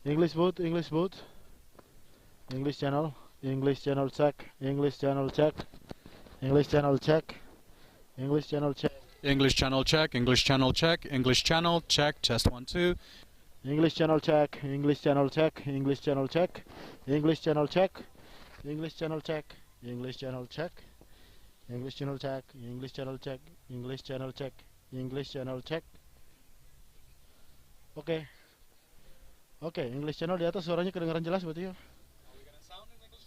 English boot, English boot. English channel check, English channel check, English channel check, English channel check. English channel check, English channel check, English channel check, test 1 2. English channel check, English channel check, English channel check, English channel check, English channel check, English channel check, English channel check, English channel check, English channel check, English channel check. Oke. Oke, English channel di atas suaranya kedengaran jelas berarti ya.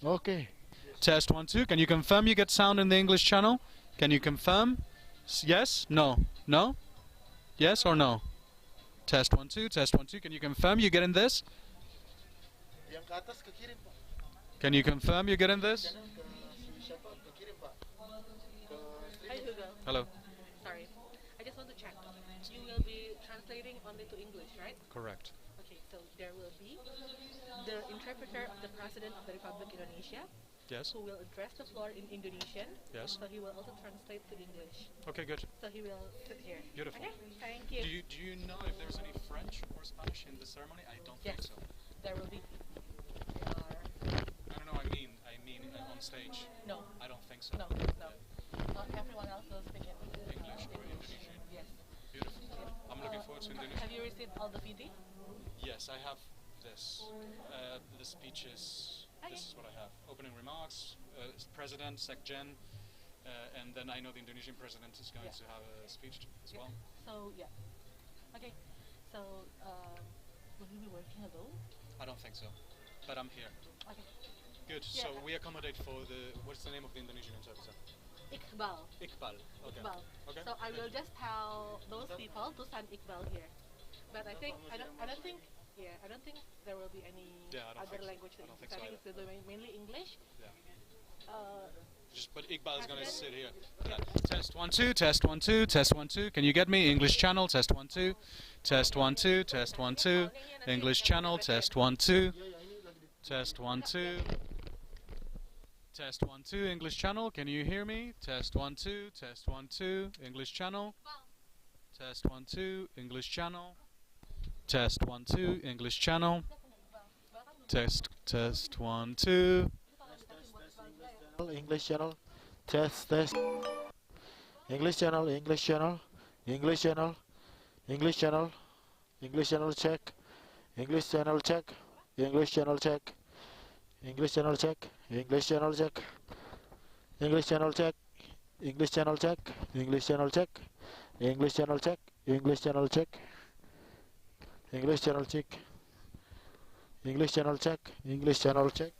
Oke. Test 1 2. Can you confirm you get sound in the English channel? Can you confirm? Yes? No? No? Yes or no? Test 1 2. Test 1 2. Can you confirm you get in this? Yang ke atas ke kiri, Pak. Can you confirm you get in this? Ke kiri, Pak. Hi Hugo. Hello. Sorry. I just want to check. You will be translating only to English, right? Correct. Okay, so there will be the interpreter of the President of the Republic of Indonesia Yes. who will address the floor in Indonesian. Yes. So he will also translate to English. Okay, good. So he will sit here. Beautiful. Okay, thank you. Do you know if there's any French or Spanish in the ceremony? I don't think Yes. so. There will be. I don't know. I mean on stage. No, I don't think so. no, no. Everyone else will speak in English or Indonesian. Yes. Beautiful. I'm looking forward to Indonesia. Have you received all the VD? Yes, I have this. The speeches. This is what I have. Opening remarks, President, Sekjen, and then I know the Indonesian President is going to have a speech as well. So yeah. Okay. So will you be working alone? I don't think so, but I'm here. Okay. Good. Yeah. So we accommodate for the. What's the name of the Indonesian interpreter? Iqbal. Iqbal. Okay. Iqbal. Okay. So I will just tell those people to send Iqbal here. But I think I don't think there will be any other language. I don't think I so think it's mainly English. Yeah. But Iqbal Iqbal is going to sit here. Yeah. Test 1 2. Test 1 2. Test 1 2. Can you get me English channel? Test 1 2. Test 1 2. Test 1 2. English channel. Test 1 2. Test 1 2. Test 1 2. English channel. Can you hear me? Test 1 2. Test 1 2. English channel. Test 1 2. English channel. Test 1 2. English channel. Test 1 2. English channel. Test. English channel, English channel, English channel, English channel, English channel check, English channel check, English channel check, English channel check, English channel check, English channel check, English channel check, English channel check, English channel check, English channel check, English channel check, English channel check, English channel check.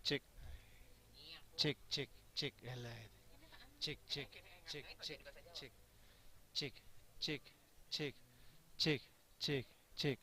Chick. Chick, chick, chick. Alah. Chick, chick, chick, chick, chick. Chick, chick, chick, chick, chick, chick.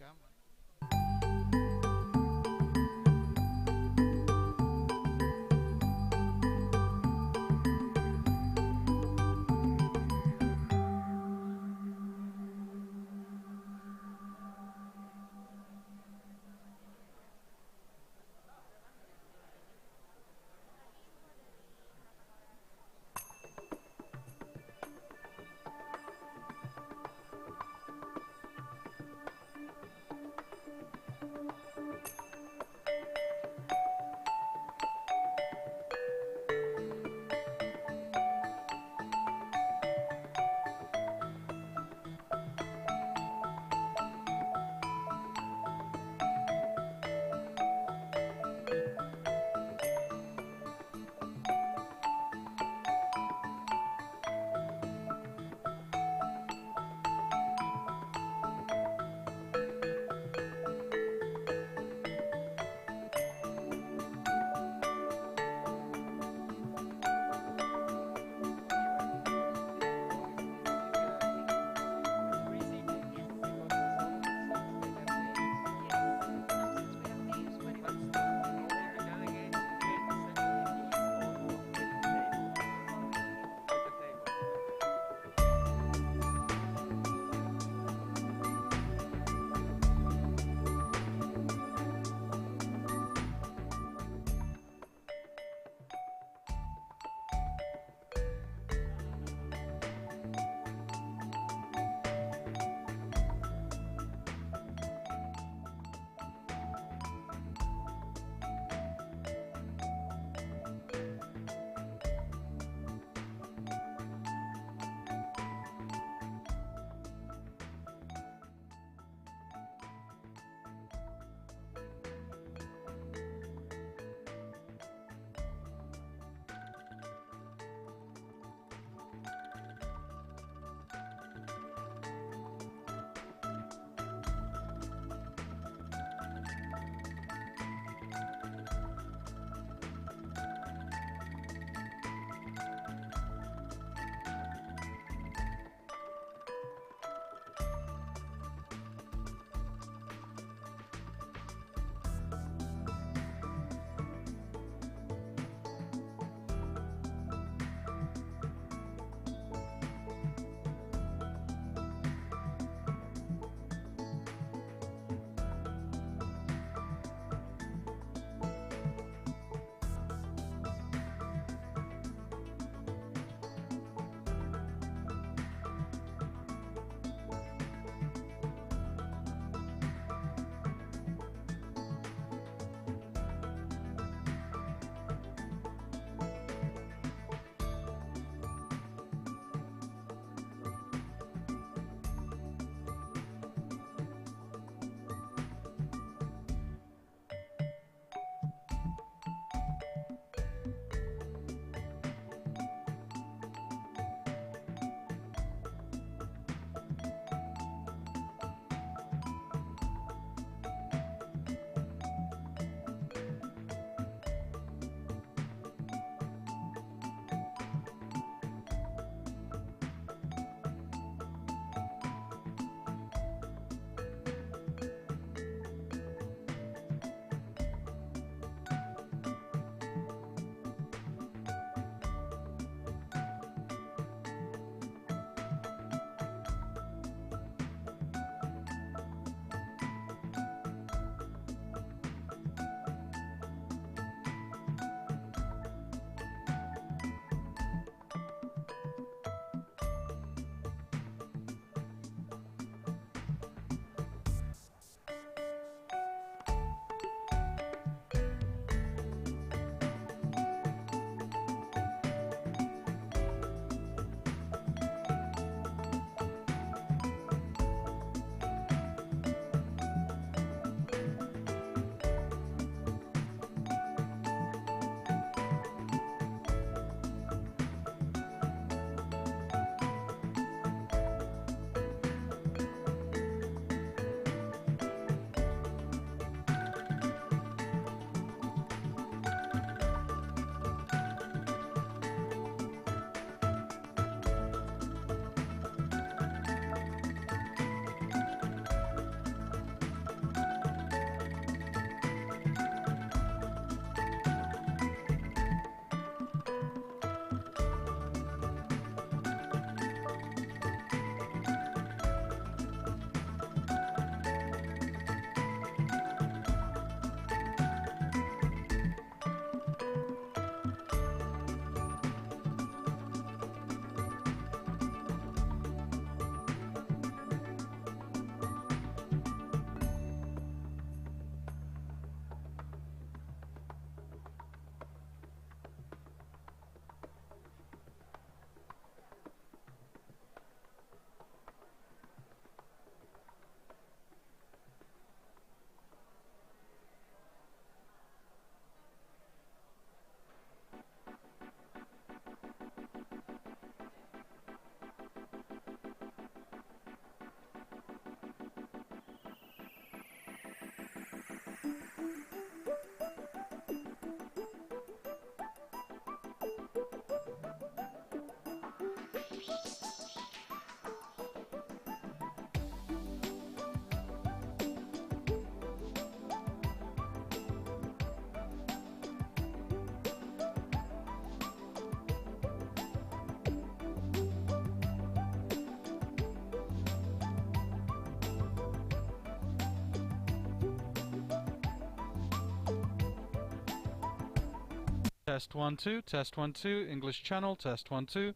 Test 1 2, test 1 2, English channel, test 1 2.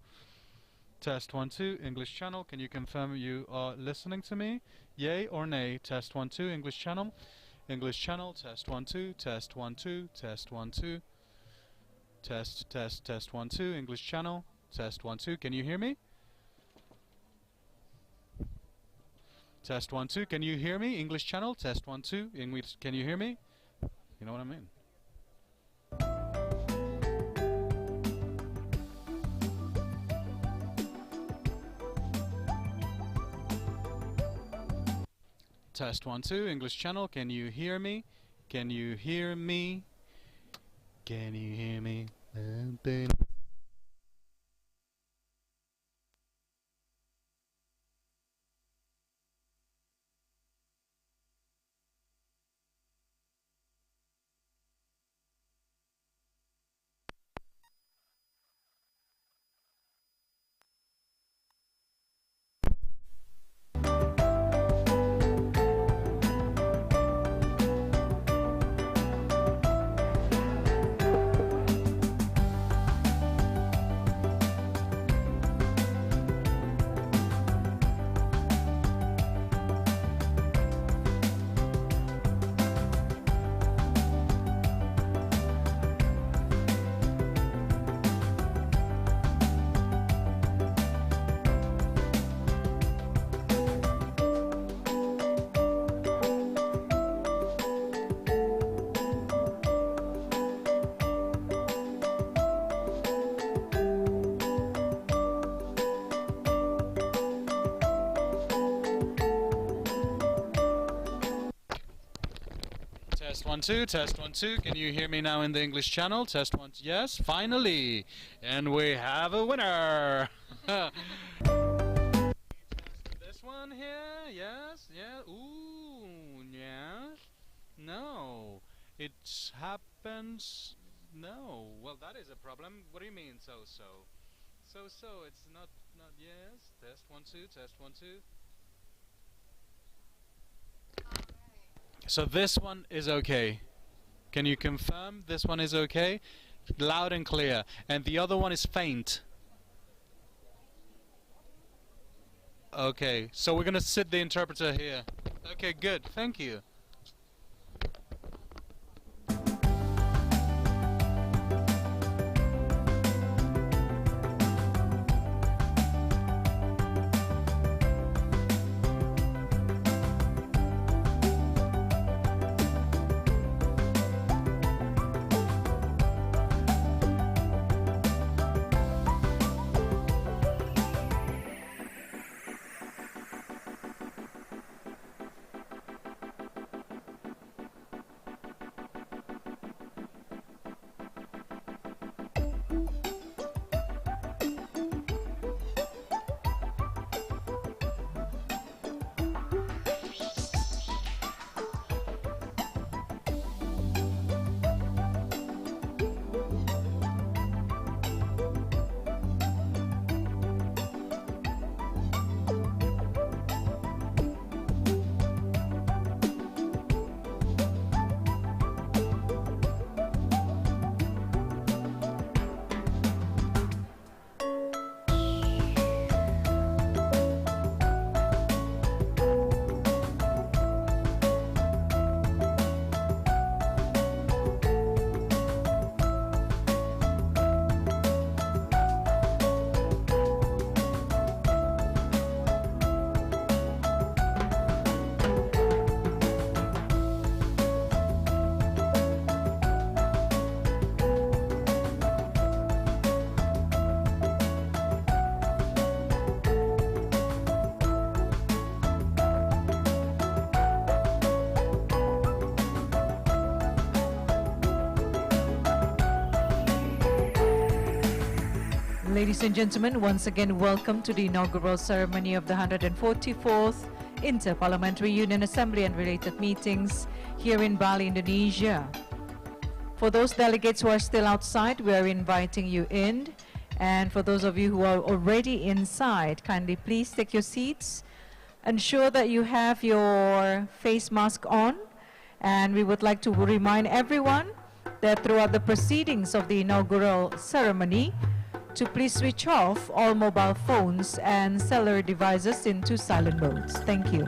Test 1 2, English channel. Can you confirm you are listening to me? Yay or nay? Test 1 2, English channel. English channel, test 1 2, test 1 2, test 1 2. Test 1 2, English channel, test 1 2. Can you hear me? Test 1 2. Can you hear me? English channel, test 1 2. English, can you hear me? You know what I mean? Test 1 2, English channel. Can you hear me? Can you hear me? Can you hear me? Test 1 2, test 1 2. Can you hear me now in the English channel? Test 1 2. Yes, finally. And we have a winner. This one here. Yes, yeah. Ooh, yeah. No. It happens. No. Well, that is a problem. What do you mean so-so? So-so, it's not yes. Test 1 2, test 1 2. So this one is okay. Can you confirm this one is okay? Loud and clear. And the other one is faint. Okay, so we're gonna sit the interpreter here. Okay, good. Thank you. Ladies and gentlemen, once again welcome to the inaugural ceremony of the 144th Inter-Parliamentary Union Assembly and related meetings here in Bali, Indonesia. For those delegates who are still outside, we are inviting you in. And for those of you who are already inside, kindly please take your seats. Ensure that you have your face mask on. And we would like to remind everyone that throughout the proceedings of the inaugural ceremony, to please switch off all mobile phones and cellular devices into silent modes. Thank you.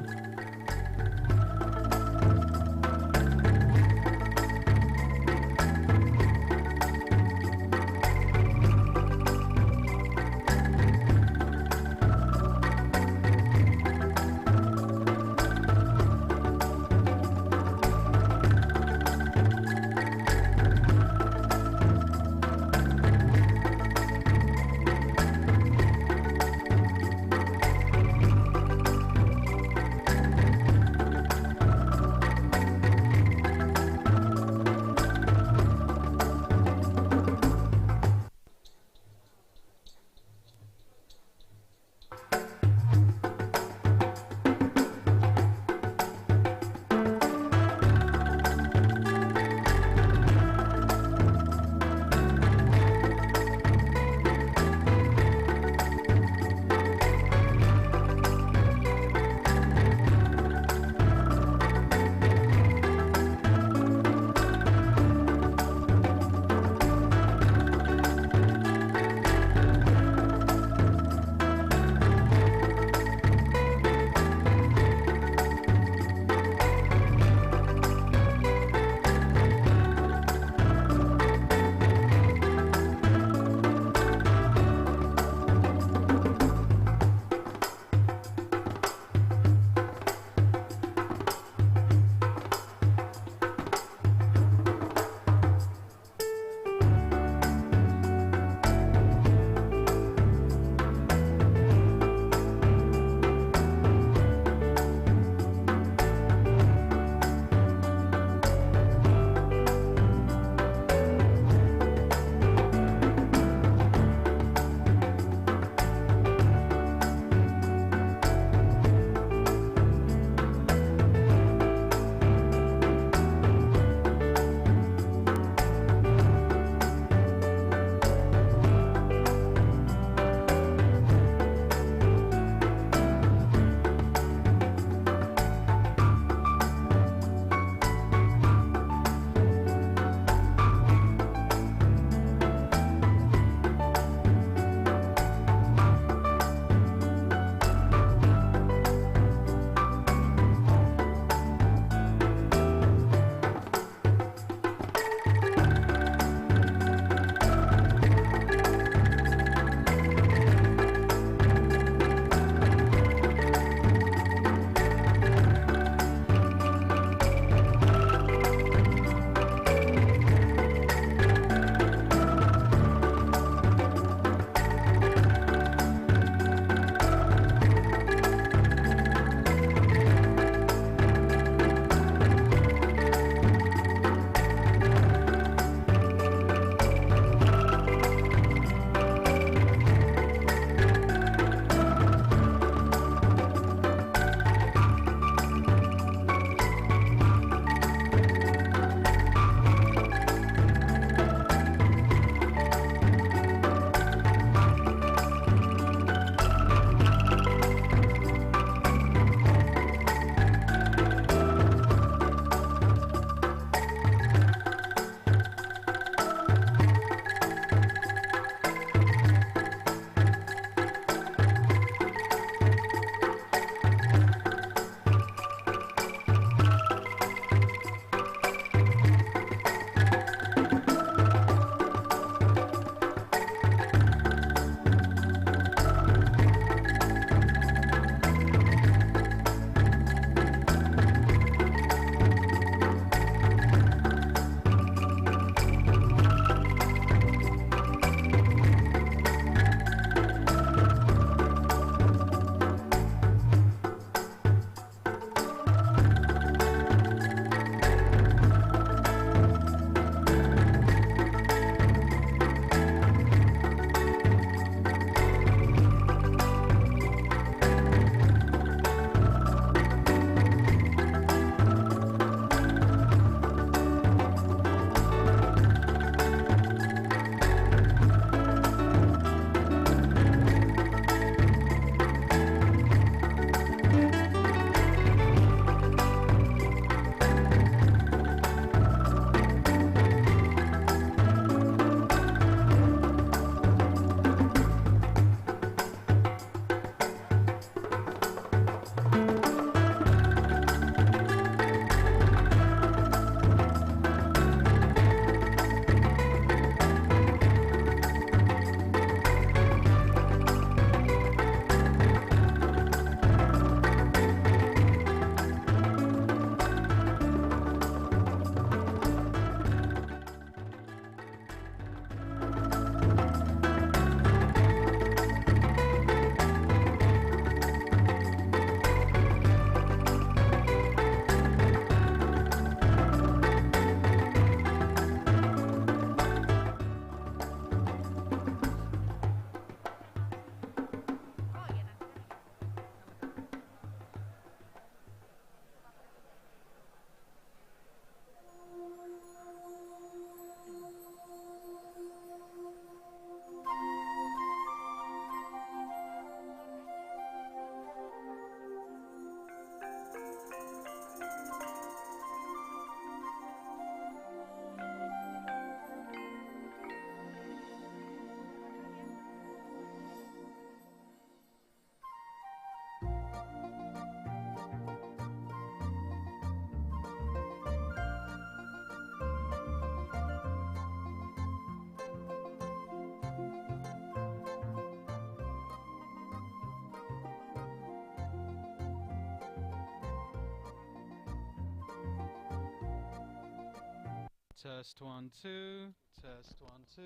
Test 1 2. Test 1 2.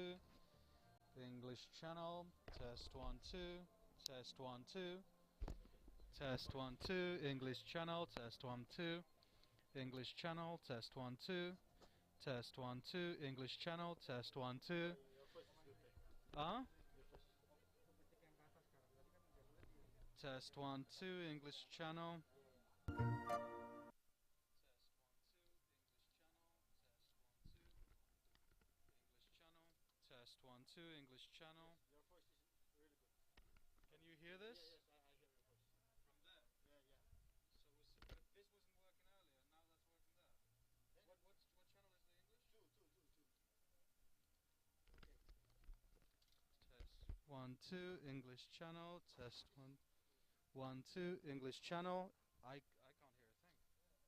English channel. Test 1 2. Test 1 2. Test 1 2. English channel. Test 1 2. English channel. Test 1 2. Test 1 2. English channel. Test 1 2. Huh? Test 1 2. English channel. Test 1 2. English channel. Your voice is really good. Can you hear this? Yes, I hear your voice. From there? Yeah. So this wasn't working earlier, now that's working there. What channel is the English? Two. Okay. Test 1 2. English channel. Test 1 1 2. English channel. I can't hear a thing.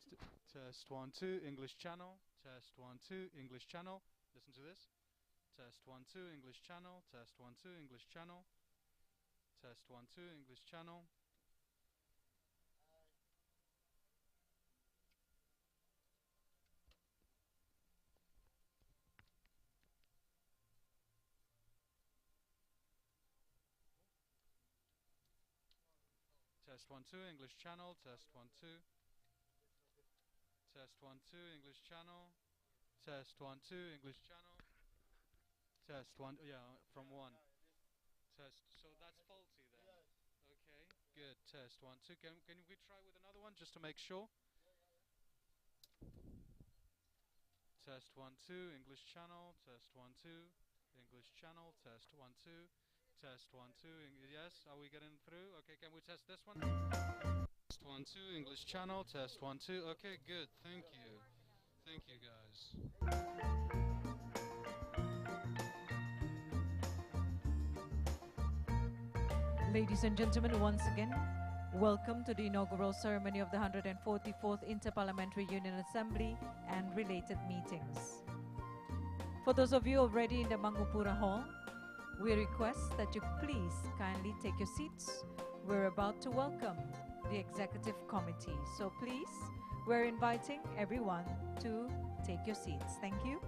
Sorry. Test 1 2. English channel. Test 1 2. English channel. Listen to this. Test 1 2. English channel. Test 1 2. English channel. Test 1 2. English channel. Test 1 2. English channel. Test 1 2. Test 1 2. English channel. Test 1 2. English channel. Test 1. Yeah, from 1. Test. So that's faulty then. Okay. Good. Test 1 2. Can we try with another one just to make sure? Test 1 2. English channel. Test 1 2. English channel. Test 1 2. Test 1 2. Yes. Are we getting through? Okay. Can we test this one? Test 1 2. English channel. Test 1 2. Okay. Good. Thank you. Thank you, guys. Ladies and gentlemen, once again, welcome to the inaugural ceremony of the 144th Inter-Parliamentary Union Assembly and related meetings. For those of you already in the Mangupura Hall, we request that you please kindly take your seats. We're about to welcome the Executive Committee. So please, we're inviting everyone to take your seats. Thank you.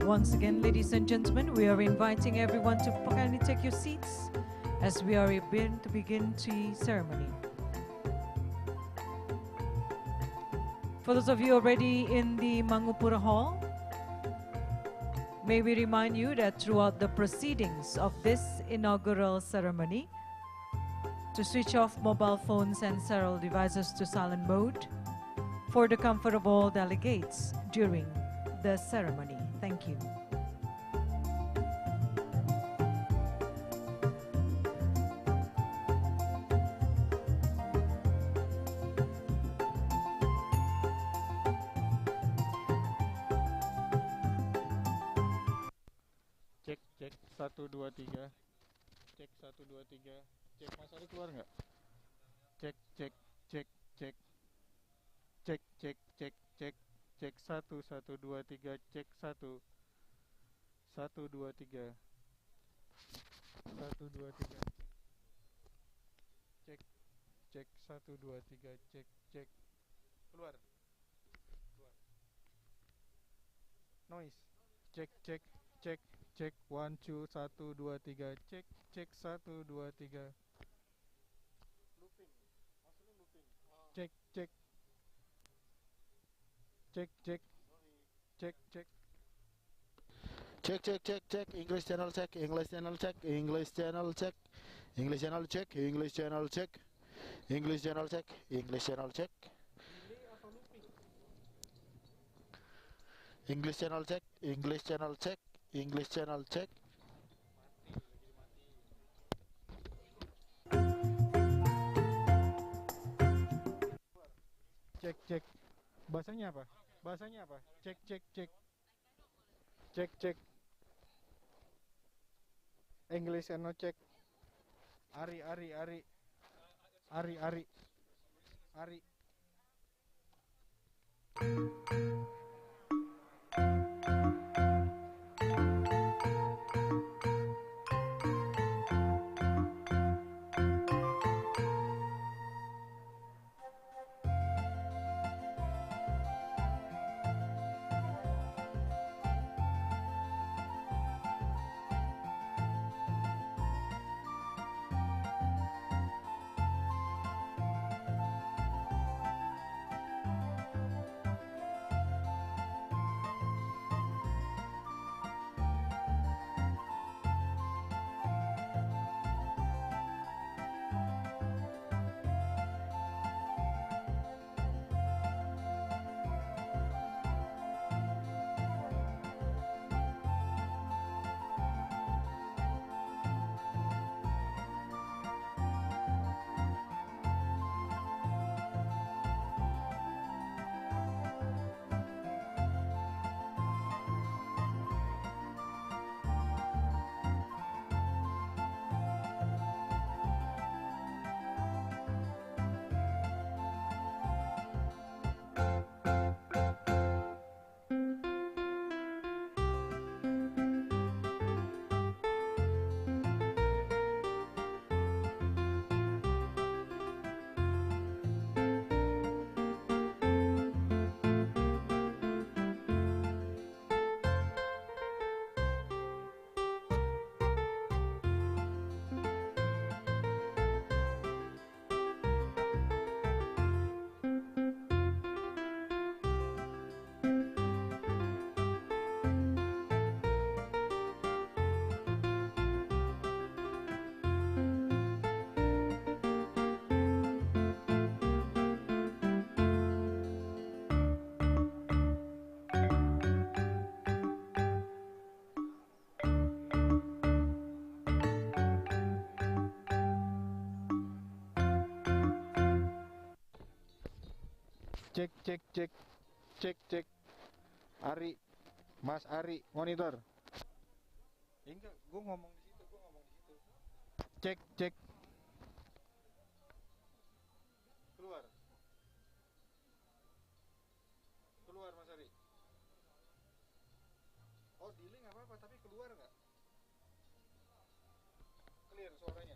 Once again, ladies and gentlemen, we are inviting everyone to kindly take your seats as we are about to begin the ceremony. For those of you already in the Mangupura Hall, may we remind you that throughout the proceedings of this inaugural ceremony, to switch off mobile phones and cellular devices to silent mode for the comfort of all delegates during the ceremony. Thank you. Cek, cek, 1, 2, 3. Cek, 1, 2, 3. Cek, Mas Ari keluar nggak? Cek, cek, cek, cek. Cek, cek, cek, cek. Cek, 1, 1, 2, 3. Cek, 1. 1, 2, 3. 1, 2, 3. Cek, cek, 1, 2, 3. Cek, cek. Keluar. Keluar. Noise. Cek, cek, cek. Cek 1 2 1 2 3 cek cek 1 2 3 looping maksudnya looping cek cek cek cek cek cek Check, check, check, check. English channel check. English channel check. English channel check. English channel check. English channel check. English channel check. English channel check. English channel check. English channel check. English channel check. cek cek bahasanya apa cek cek cek cek cek English and no cek Ari Ari Ari Ari Ari Ari cek cek cek cek cek Ari Mas Ari monitor enggak gue ngomong di situ cek cek keluar Mas Ari oh dealing nggak apa-apa tapi keluar nggak clear suaranya.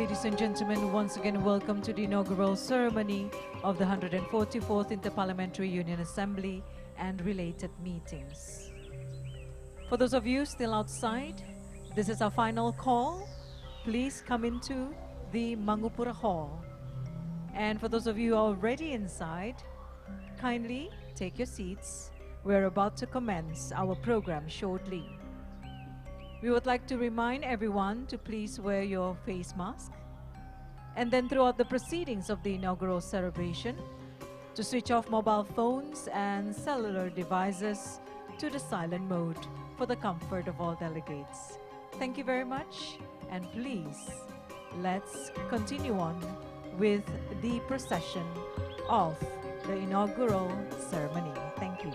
Ladies and gentlemen, once again welcome to the inaugural ceremony of the 144th Inter-Parliamentary Union Assembly and related meetings. For those of you still outside, this is our final call. Please come into the Mangupura Hall. And for those of you already inside, kindly take your seats. We're about to commence our program shortly. We would like to remind everyone to please wear your face mask, and then throughout the proceedings of the inaugural celebration, to switch off mobile phones and cellular devices to the silent mode for the comfort of all delegates. Thank you very much, and please, let's continue on with the procession of the inaugural ceremony. Thank you.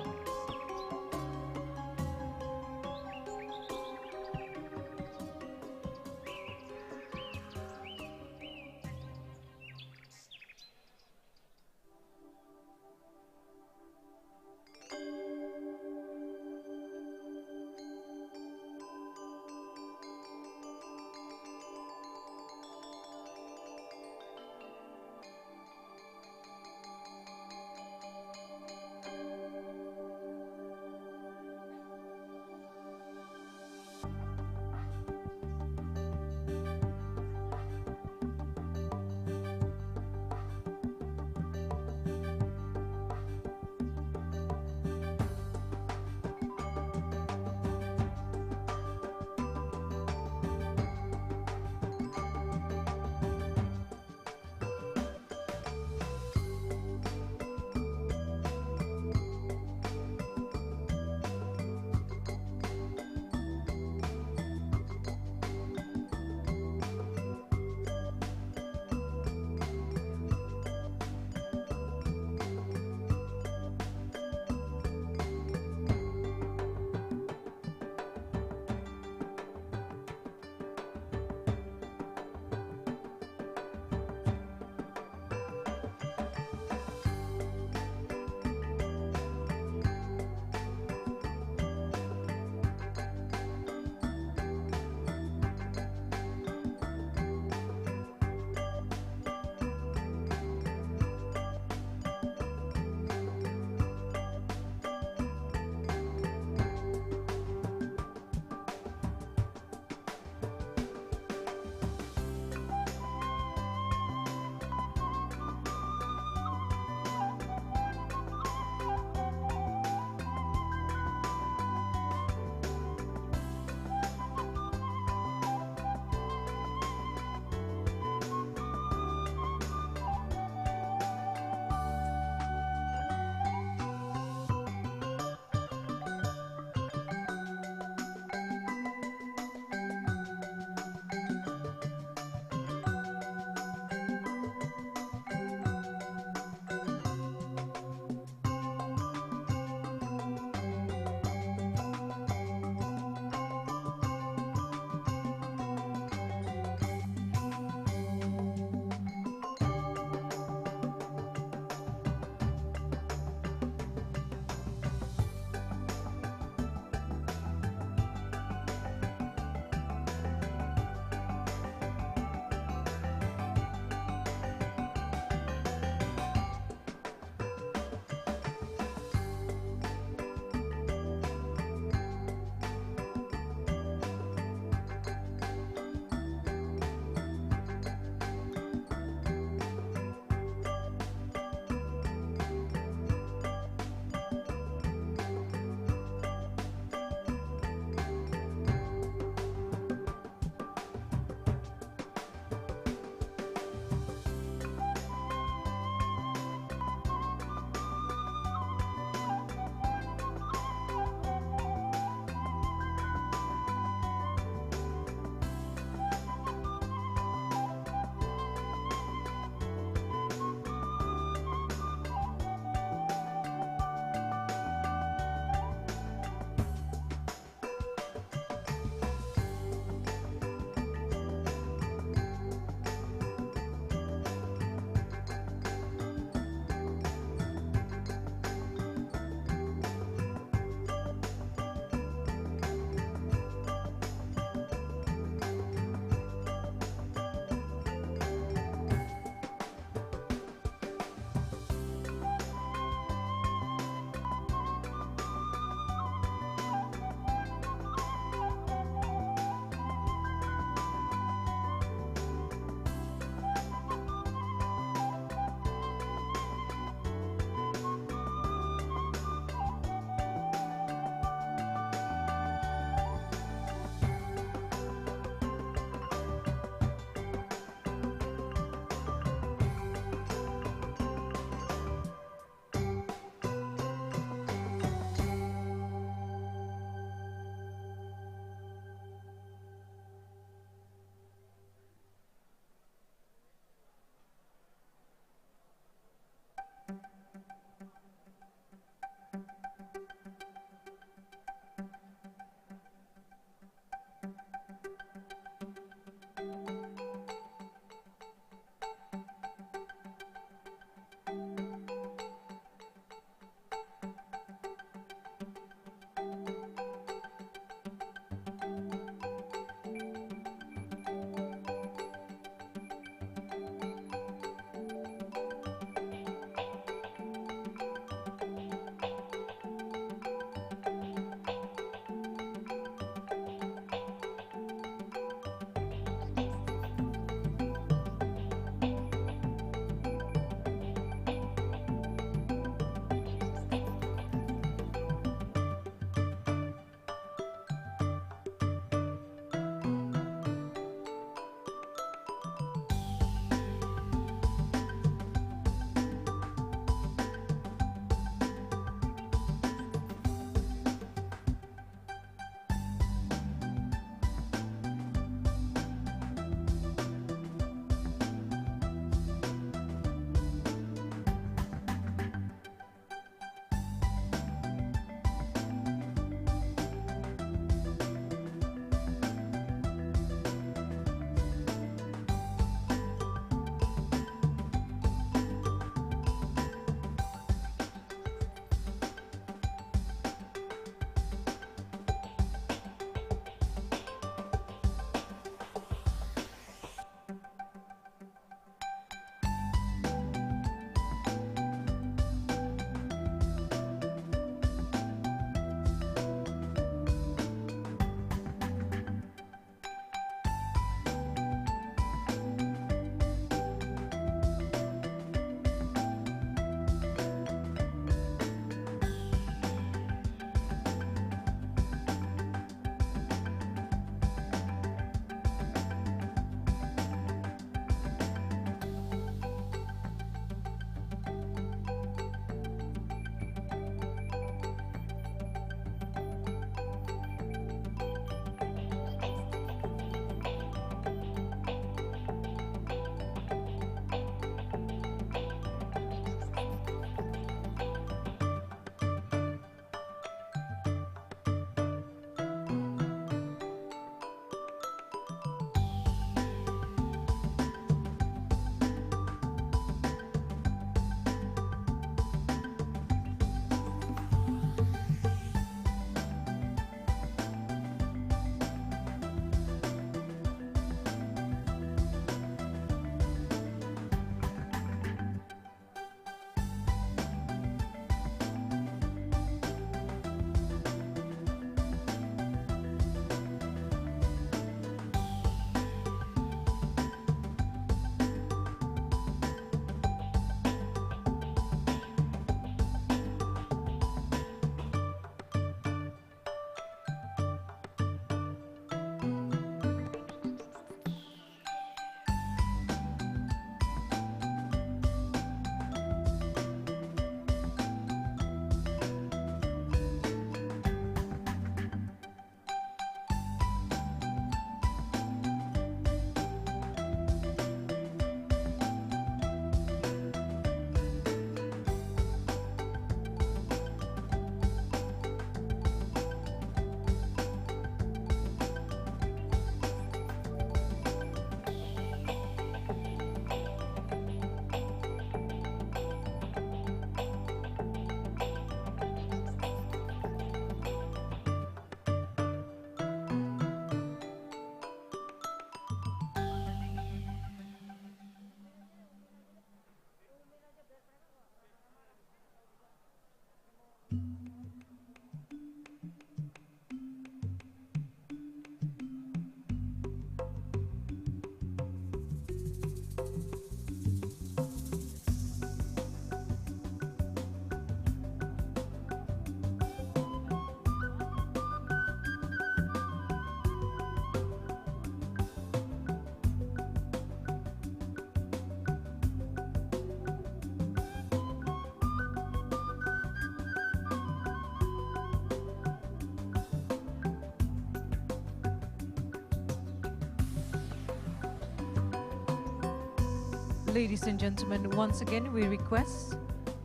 Ladies and gentlemen, once again we request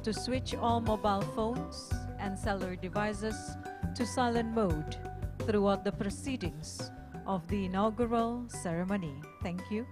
to switch all mobile phones and cellular devices to silent mode throughout the proceedings of the inaugural ceremony. Thank you.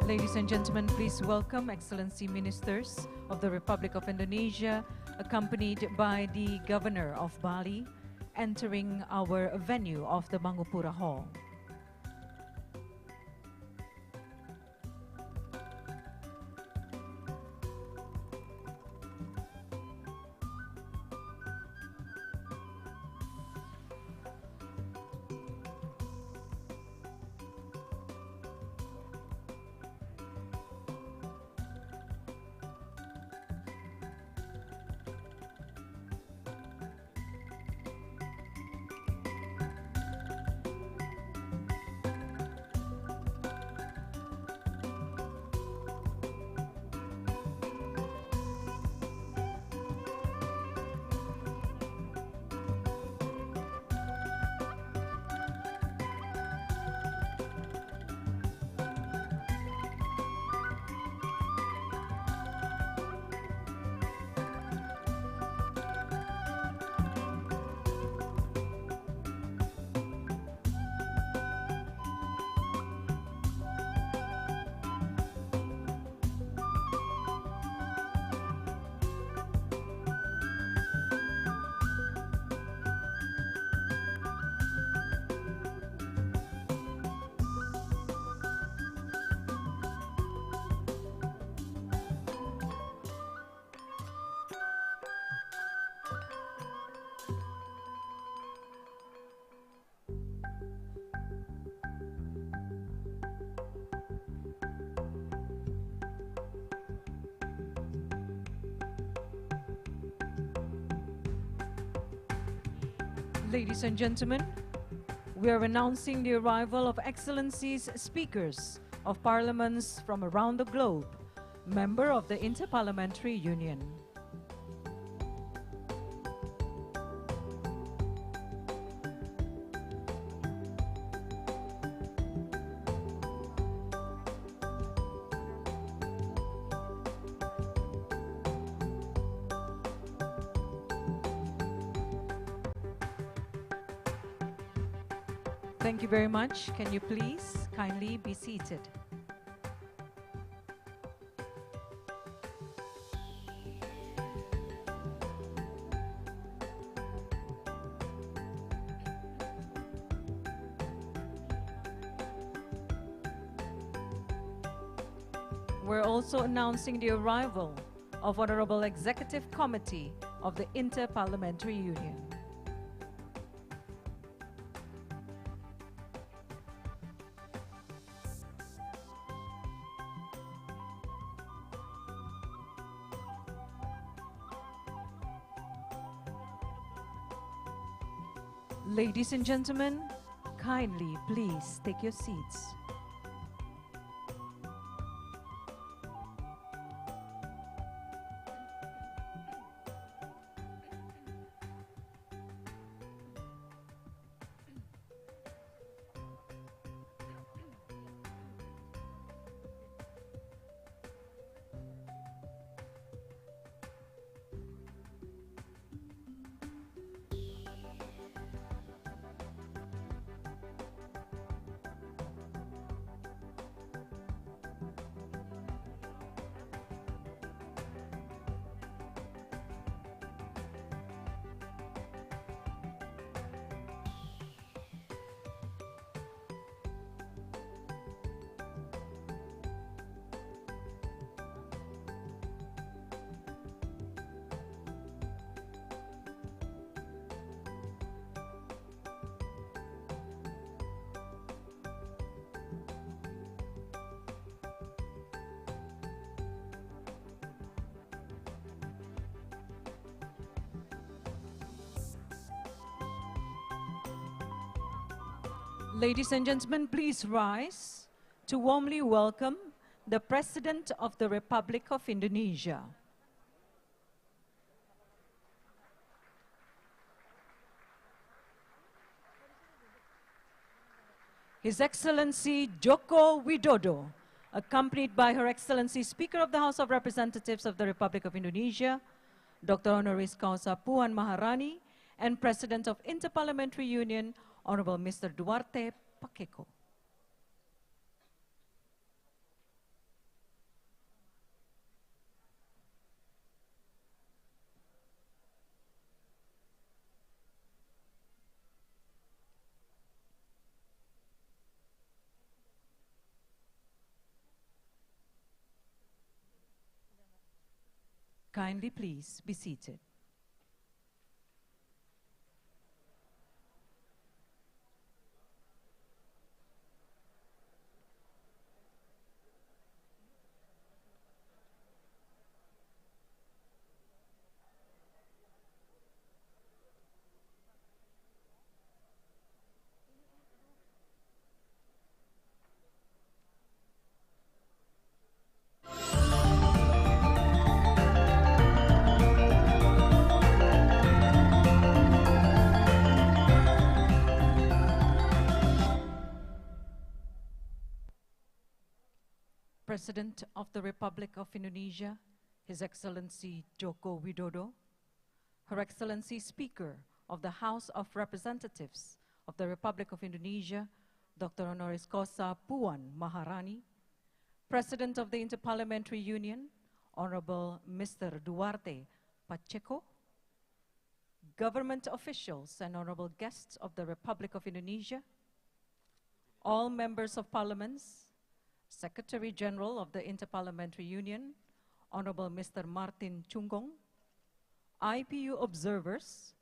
Ladies and gentlemen, please welcome Excellency Ministers of the Republic of Indonesia, accompanied by the Governor of Bali, entering our venue of the Mangupura Hall. Ladies and gentlemen, we are announcing the arrival of Excellencies Speakers of Parliaments from around the globe, member of the Inter-Parliamentary Union. Thank you very much. Can you please kindly be seated? We're also announcing the arrival of Honorable Executive Committee of the Inter-Parliamentary Union. Ladies and gentlemen, kindly please take your seats. Ladies and gentlemen, please rise to warmly welcome the President of the Republic of Indonesia. His Excellency Joko Widodo, accompanied by Her Excellency Speaker of the House of Representatives of the Republic of Indonesia, Dr. Honoris Causa Puan Maharani, and President of Inter-Parliamentary Union, Honorable Mr. Duarte Pacheco. Kindly please be seated. President of the Republic of Indonesia, His Excellency Joko Widodo, Her Excellency Speaker of the House of Representatives of the Republic of Indonesia, Dr. Honoris Causa Puan Maharani, President of the Inter-Parliamentary Union, Honorable Mr. Duarte Pacheco, government officials and honorable guests of the Republic of Indonesia, all members of parliaments, Secretary General of the Inter-Parliamentary Union, Honorable Mr. Martin Chungong, IPU observers,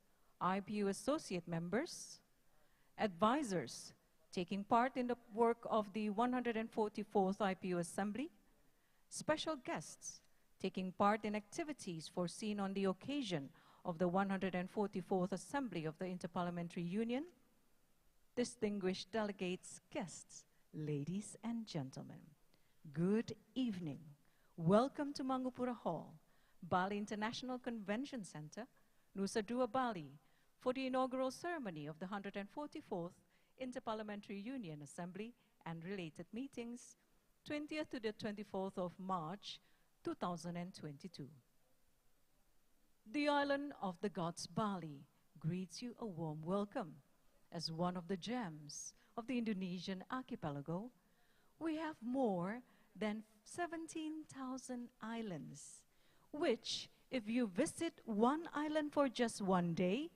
IPU associate members, advisors taking part in the work of the 144th IPU Assembly, special guests taking part in activities foreseen on the occasion of the 144th Assembly of the Inter-Parliamentary Union, distinguished delegates, guests, ladies and gentlemen, good evening. Welcome to Mangupura Hall, Bali International Convention Centre, Nusa Dua, Bali, for the inaugural ceremony of the 144th Inter-Parliamentary Union Assembly and related meetings, 20th to the 24th of March, 2022. The island of the gods Bali greets you a warm welcome as one of the gems of the Indonesian archipelago, we have more than 17,000 islands, which, if you visit one island for just one day,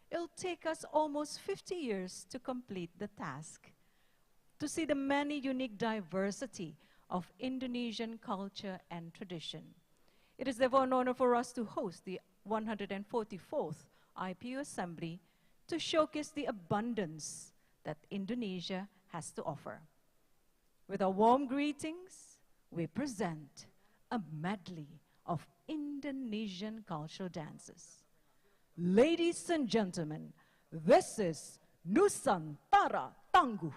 it'll take us almost 50 years to complete the task, to see the many unique diversity of Indonesian culture and tradition. It is therefore an honor for us to host the 144th IPU Assembly to showcase the abundance that Indonesia has to offer. With our warm greetings, we present a medley of Indonesian cultural dances. Ladies and gentlemen, this is Nusantara Tangguh.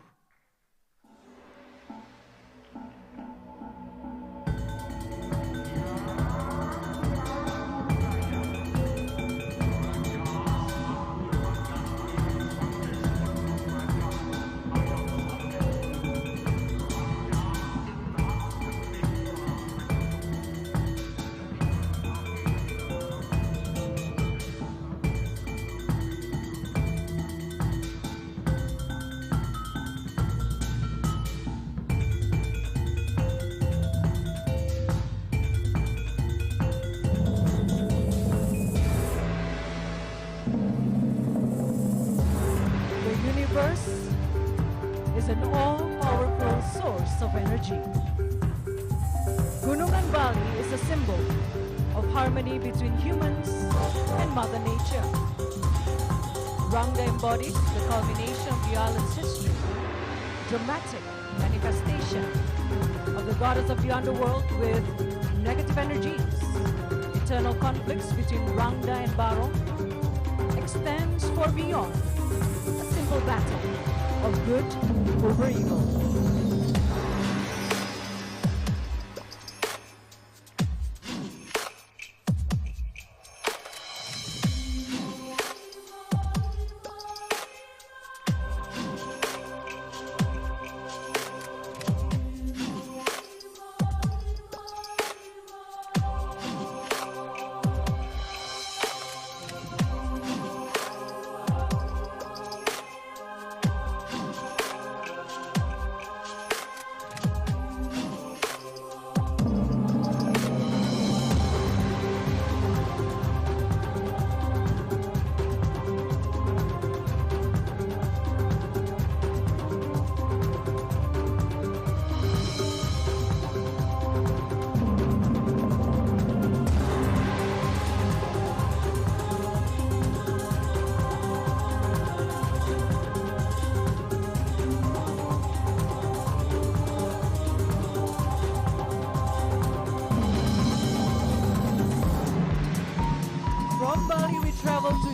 Is an all-powerful source of energy. Gunungan Bali is a symbol of harmony between humans and Mother Nature. Rangda embodies the culmination of the island's history, dramatic manifestation of the goddess of the underworld with negative energies. Eternal conflicts between Rangda and Barong extends far beyond a simple battle of good over evil.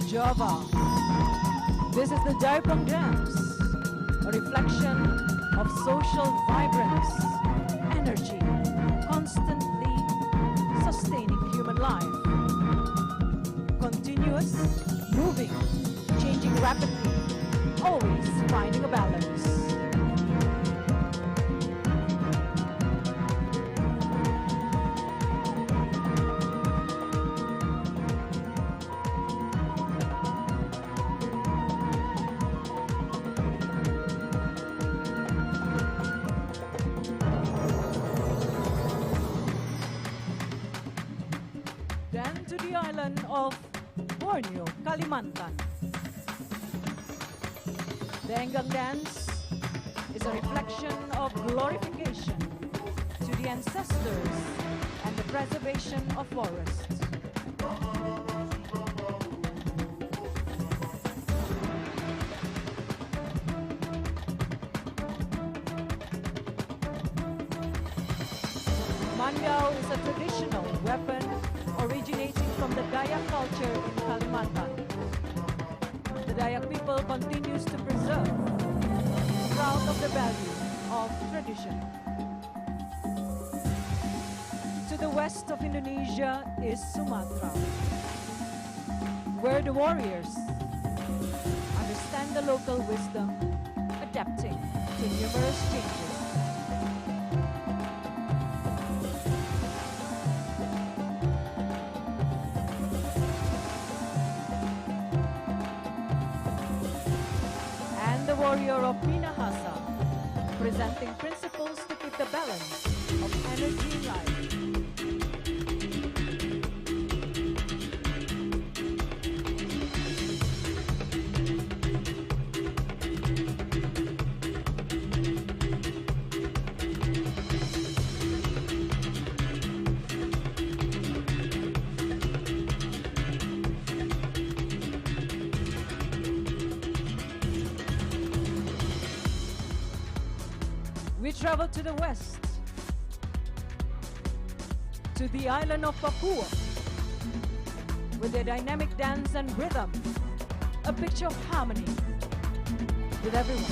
Java. This is the Jaipong Dance, a reflection of social vibrance, energy, constantly sustaining human life. Continuous, moving, changing rapidly, always finding a balance. Of Borneo, Kalimantan. The Enggang dance is a reflection of glorification to the ancestors and the preservation of forests. Mandau is a traditional weapon originating from the Dayak culture in Kalimantan. The Dayak people continues to preserve, proud of the value of tradition. To the west of Indonesia is Sumatra, where the warriors understand the local wisdom, adapting to numerous changes. Warrior of Minahasa presenting principles to keep the balance of energy in life. We travel to the west, to the island of Papua, with their dynamic dance and rhythm, a picture of harmony with everyone.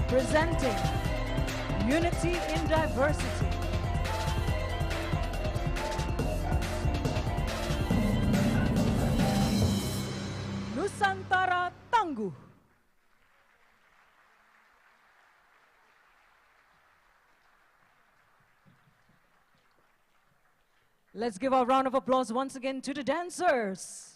Presenting unity in diversity. Nusantara Tangguh. Let's give a round of applause once again to the dancers.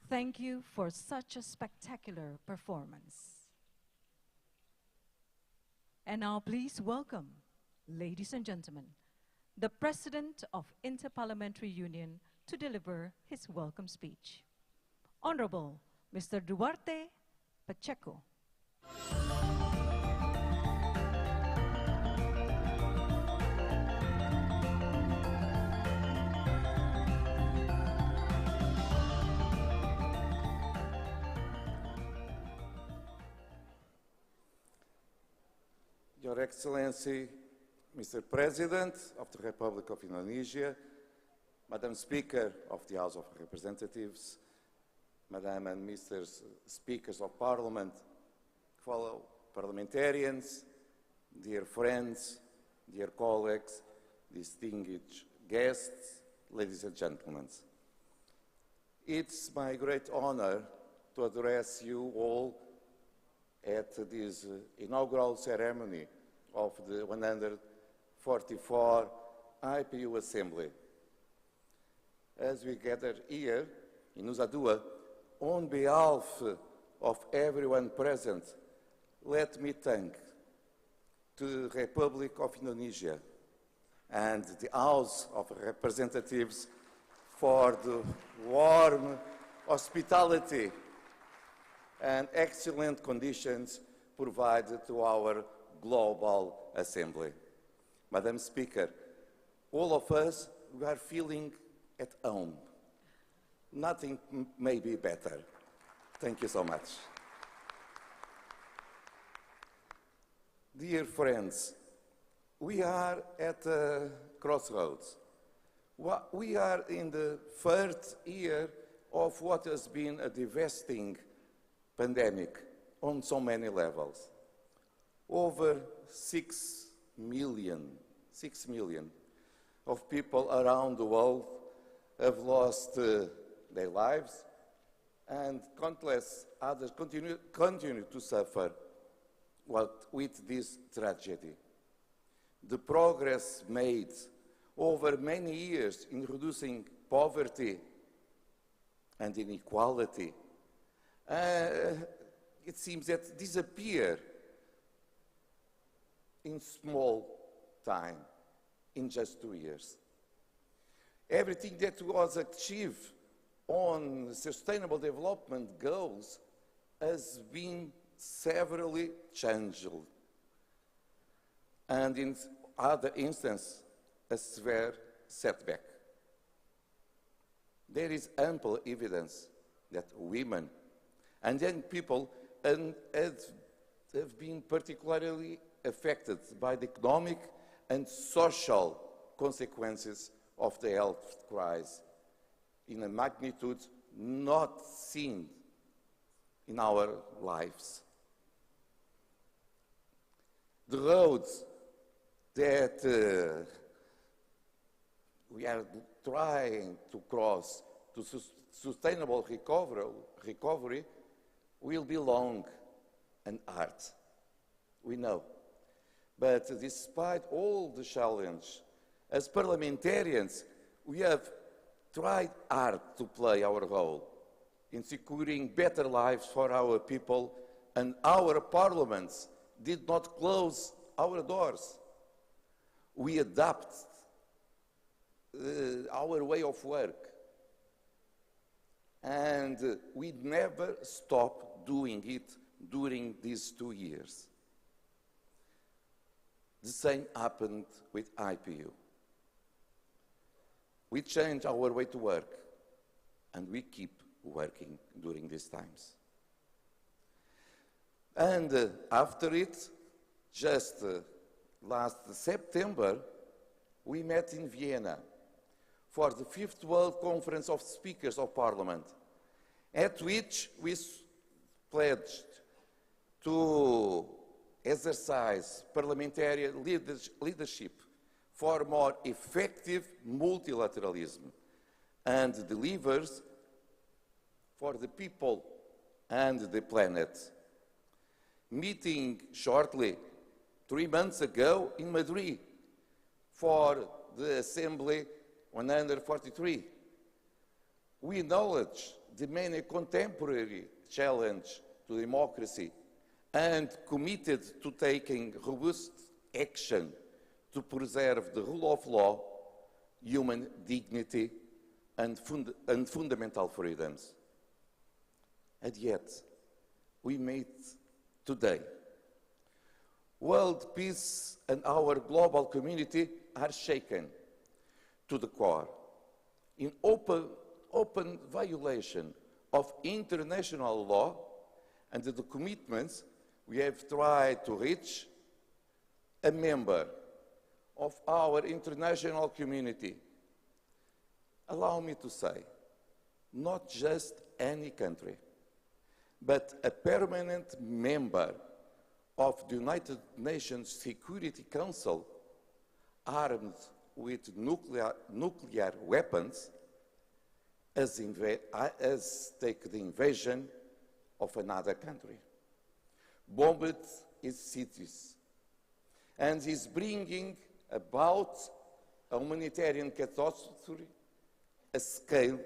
Thank you for such a spectacular performance. And now please welcome, ladies and gentlemen, the President of Inter-Parliamentary Union to deliver his welcome speech. Honorable Mr. Duarte Pacheco. Your Excellency, Mr. President of the Republic of Indonesia, Madam Speaker of the House of Representatives, Madam and Mr. Speakers of Parliament, fellow parliamentarians, dear friends, dear colleagues, distinguished guests, ladies and gentlemen. It's my great honor to address you all at this inaugural ceremony of the 144 IPU Assembly. As we gather here in Nusa Dua, on behalf of everyone present, let me thank the Republic of Indonesia and the House of Representatives for the warm hospitality and excellent conditions provided to our global assembly. Madam Speaker, all of us, we are feeling at home. Nothing may be better. Thank you so much. Dear friends, we are at a crossroads. We are in the third year of what has been a devastating pandemic on so many levels. Over 6 million of people around the world have lost their lives, and countless others continue to suffer with this tragedy. The progress made over many years in reducing poverty and inequality, it seems that disappear in small time, in just 2 years. Everything that was achieved on sustainable development goals has been severely changed, and in other instances, a severe setback. there is ample evidence that women and young people have been particularly affected by the economic and social consequences of the health crisis in a magnitude not seen in our lives. The roads that we are trying to cross to sustainable recovery will be long and hard, we know. But despite all the challenge, as parliamentarians, we have tried hard to play our role in securing better lives for our people, and our parliaments did not close our doors. We adapt our way of work, and we never stopped doing it during these 2 years. The same happened with IPU. We changed our way to work, and we keep working during these times. And after it, just last September, we met in Vienna for the 5th World Conference of Speakers of Parliament, at which we pledged to exercise parliamentary leadership for more effective multilateralism and delivers for the people and the planet. Meeting shortly 3 months ago in Madrid for the Assembly 143, we acknowledge the many contemporary challenges to democracy and committed to taking robust action to preserve the rule of law, human dignity, and fundamental freedoms. And yet, we meet today. World peace and our global community are shaken to the core in open violation of international law and the commitments we have tried to reach. A member of our international community, allow me to say, not just any country, but a permanent member of the United Nations Security Council, armed with nuclear weapons, as take the invasion of another country, bombed its cities, and is bringing about a humanitarian catastrophe, a scale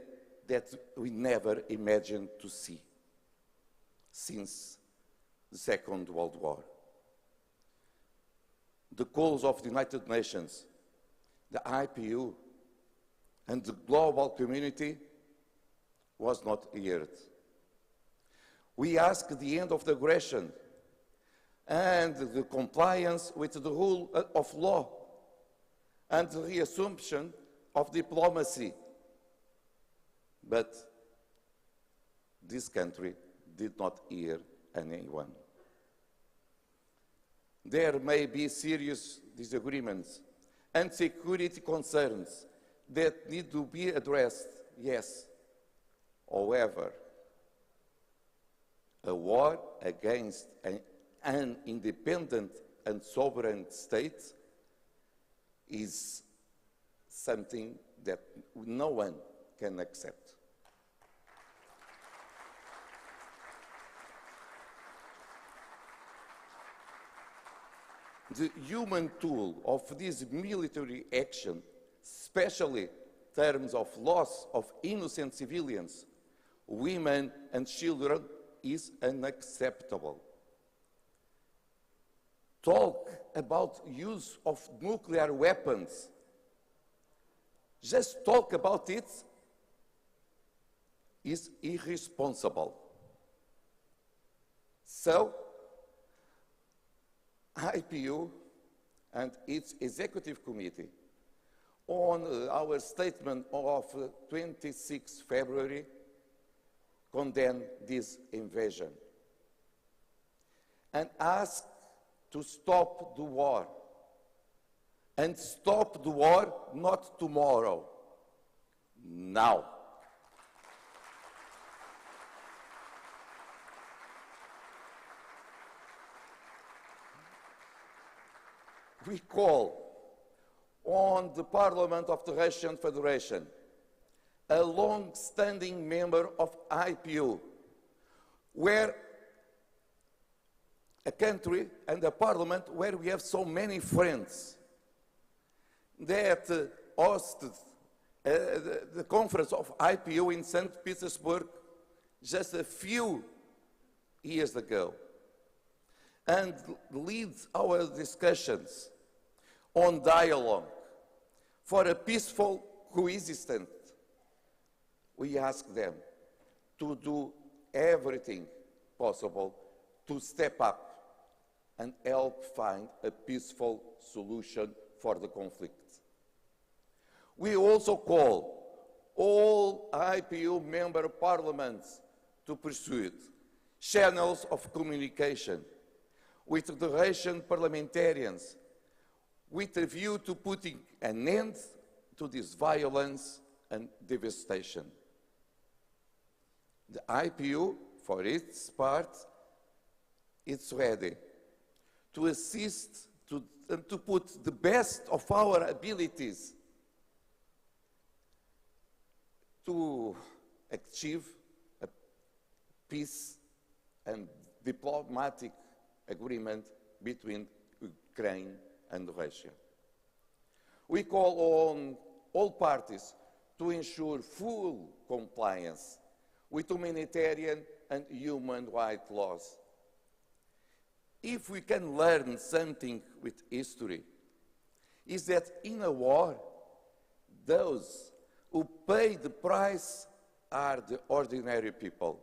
that we never imagined to see since the Second World War. The calls of the United Nations, the IPU, and the global community was not heard. We asked the end of the aggression and the compliance with the rule of law and the reassumption of diplomacy. But this country did not hear anyone. There may be serious disagreements and security concerns that need to be addressed, yes. However, a war against an independent and sovereign state is something that no one can accept. The human tool of this military action, especially in terms of loss of innocent civilians, women and children, is unacceptable. Talk about use of nuclear weapons. Just talk about it is irresponsible. So, IPU and its executive committee on our statement of 26 February, condemn this invasion and ask to stop the war. And stop the war not tomorrow, now. We call on the Parliament of the Russian Federation, a long-standing member of IPU, where a country and a parliament where we have so many friends, that hosted the conference of IPU in St. Petersburg just a few years ago, and leads our discussions on dialogue for a peaceful coexistence. We ask them to do everything possible to step up and help find a peaceful solution for the conflict. We also call all IPU member parliaments to pursue it, channels of communication with the Russian parliamentarians, with a view to putting an end to this violence and devastation. The IPU, for its part, is ready to assist and to put the best of our abilities to achieve a peace and diplomatic agreement between Ukraine and Russia. We call on all parties to ensure full compliance with humanitarian and human rights laws. If we can learn something with history, is that in a war, those who pay the price are the ordinary people.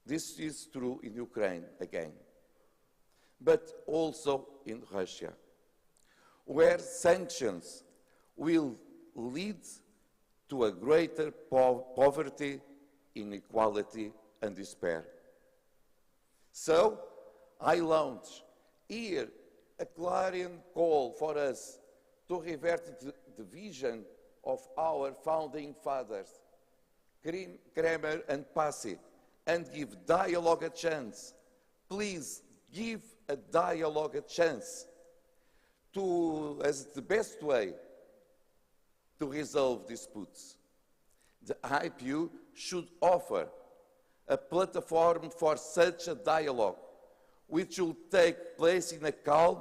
This is true in Ukraine again, but also in Russia, where sanctions will lead to a greater poverty, inequality, and despair. So, I launch here a clarion call for us to revert the vision of our founding fathers, Kremer and Passy, and give dialogue a chance. Please give a dialogue a chance as the best way to resolve disputes. The IPU should offer a platform for such a dialogue, which will take place in a calm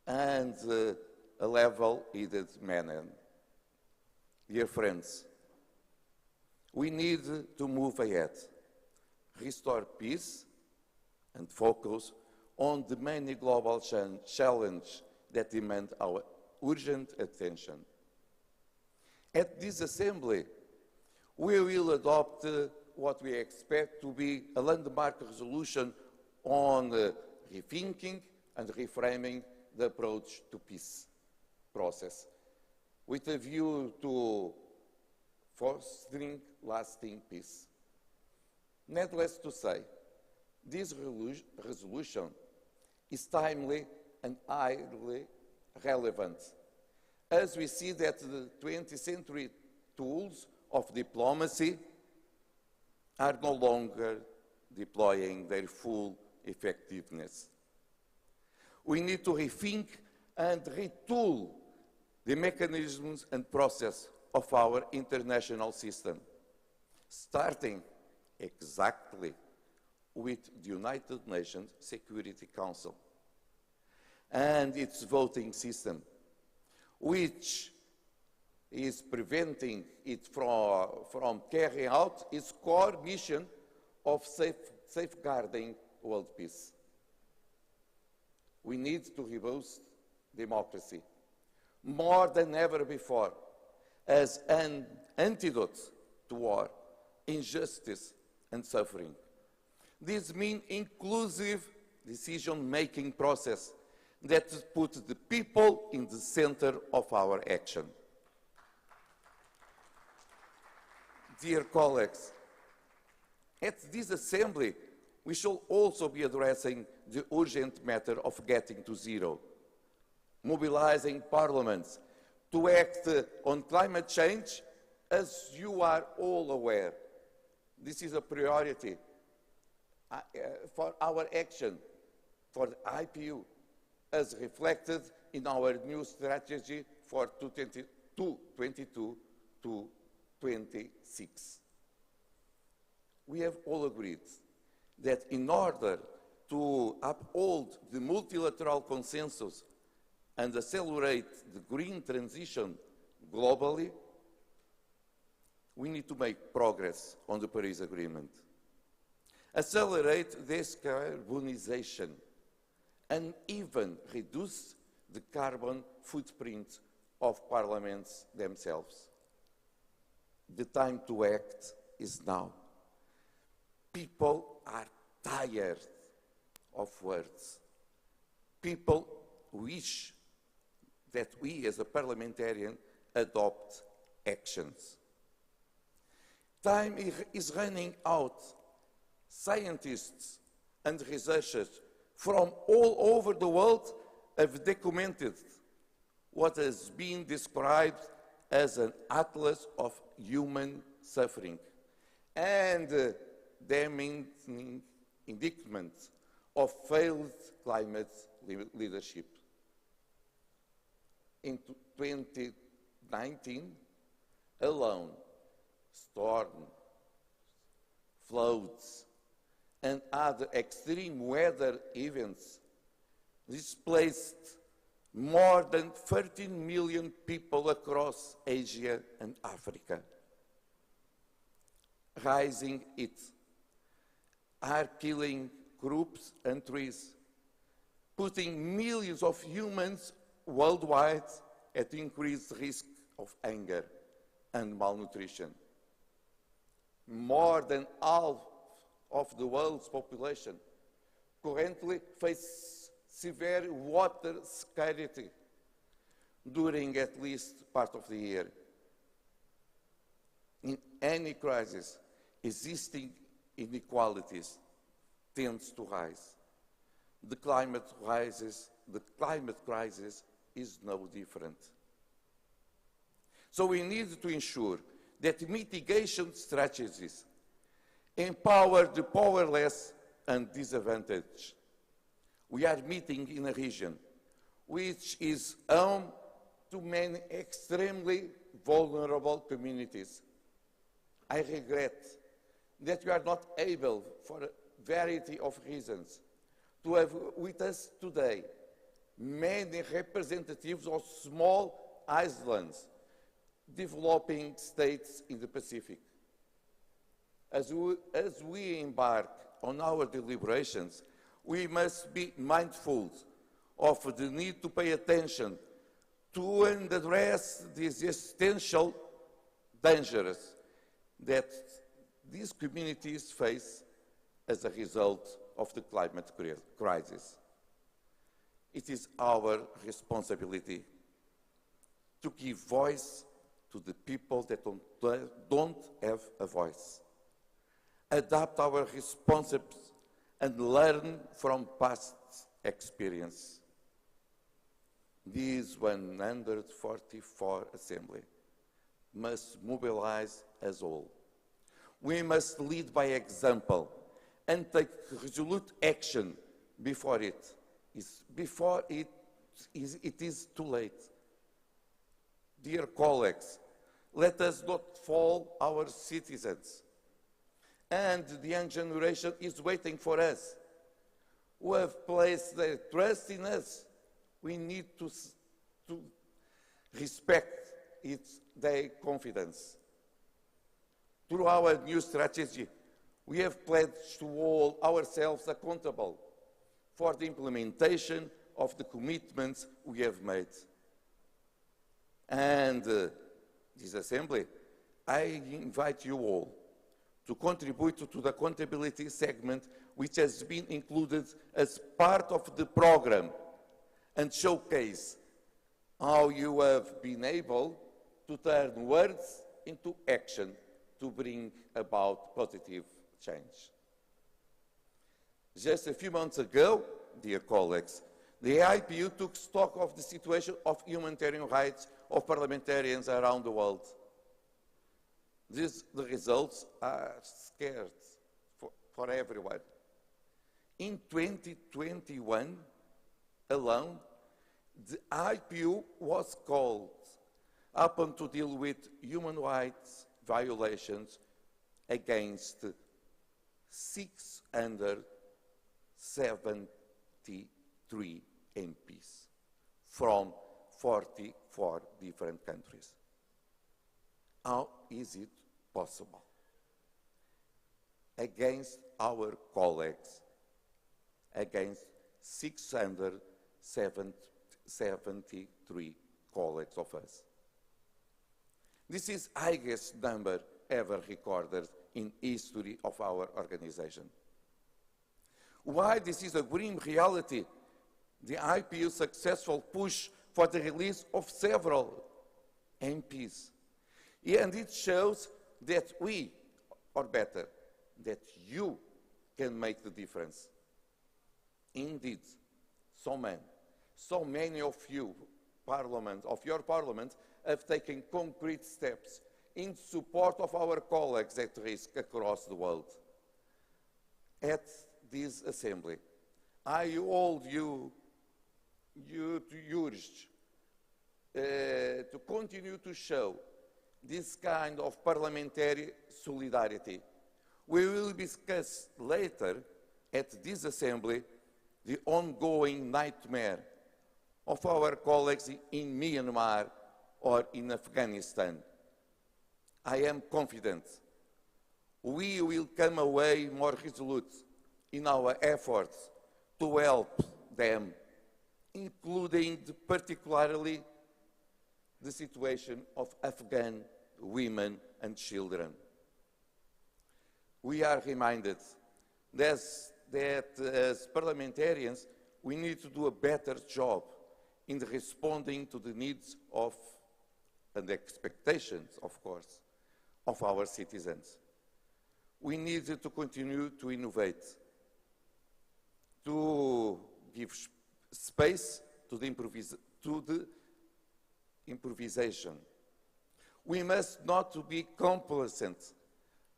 and a level-headed manner. Dear friends, we need to move ahead, restore peace, and focus on the many global challenges that demand our urgent attention. At this assembly, we will adopt what we expect to be a landmark resolution on rethinking and reframing the approach to peace process, with a view to fostering lasting peace. Needless to say, this resolution is timely and highly relevant, as we see that the 20th century tools of diplomacy are no longer deploying their full effectiveness. We need to rethink and retool the mechanisms and process of our international system, starting exactly with the United Nations Security Council and its voting system, which is preventing it from carrying out its core mission of safeguarding world peace. We need to reboost democracy more than ever before as an antidote to war, injustice, and suffering. This means inclusive decision-making process that put the people in the center of our action. Dear colleagues, at this assembly, we shall also be addressing the urgent matter of getting to zero, mobilizing parliaments to act on climate change. As you are all aware, this is a priority for our action, for the IPU, as reflected in our new strategy for 2022 to 26. We have all agreed that in order to uphold the multilateral consensus and accelerate the green transition globally, we need to make progress on the Paris Agreement, accelerate decarbonization, and even reduce the carbon footprint of parliaments themselves. The time to act is now. People are tired of words. People wish that we as a parliamentarian adopt actions. Time is running out. Scientists and researchers from all over the world have documented what has been described as an atlas of human suffering and damning indictments of failed climate leadership. In 2019 alone, storms, floods, and other extreme weather events displaced more than 13 million people across Asia and Africa. Rising heat are killing groups and trees, putting millions of humans worldwide at increased risk of hunger and malnutrition. More than half of the world's population currently face severe water scarcity during at least part of the year. In any crisis, existing inequalities tends to rise. The climate crisis is no different. So we need to ensure that mitigation strategies empower the powerless and disadvantaged. We are meeting in a region which is home to many extremely vulnerable communities. I regret that we are not able, for a variety of reasons, to have with us today many representatives of small islands, developing states in the Pacific. As we embark on our deliberations, we must be mindful of the need to pay attention to and address the existential dangers that these communities face as a result of the climate crisis. It is our responsibility to give voice to the people that don't have a voice. Adapt our responses and learn from past experience. This 144 Assembly must mobilize us all. We must lead by example and take resolute action before it is too late. Dear colleagues, let us not fall our citizens. And the young generation is waiting for us, who have placed their trust in us. We need to respect their confidence. Through our new strategy, we have pledged to hold ourselves accountable for the implementation of the commitments we have made. And this Assembly, I invite you all to contribute to the accountability segment which has been included as part of the program and showcase how you have been able to turn words into action to bring about positive change. Just a few months ago, dear colleagues, the IPU took stock of the situation of humanitarian rights of parliamentarians around the world. The results are scarce for everyone. In 2021 alone, the IPU was called upon to deal with human rights violations against 673 MPs from 44 different countries. How is it possible? Against our colleagues, against 673 colleagues of us. This is the highest number ever recorded in history of our organization. While this is a grim reality, the IPU's successful push for the release of several MPs, and it shows that we, or better, that you can make the difference. Indeed, so many of you, your parliament, have taken concrete steps in support of our colleagues at risk across the world. At this assembly, I hold you urged to continue to show this kind of parliamentary solidarity. We will discuss later at this assembly the ongoing nightmare of our colleagues in Myanmar or in Afghanistan. I am confident we will come away more resolute in our efforts to help them, including particularly the situation of Afghan women and children. We are reminded that as parliamentarians, we need to do a better job in responding to the needs of, and expectations, of course, of our citizens. We need to continue to innovate, to give space to the improvisation. We must not be complacent,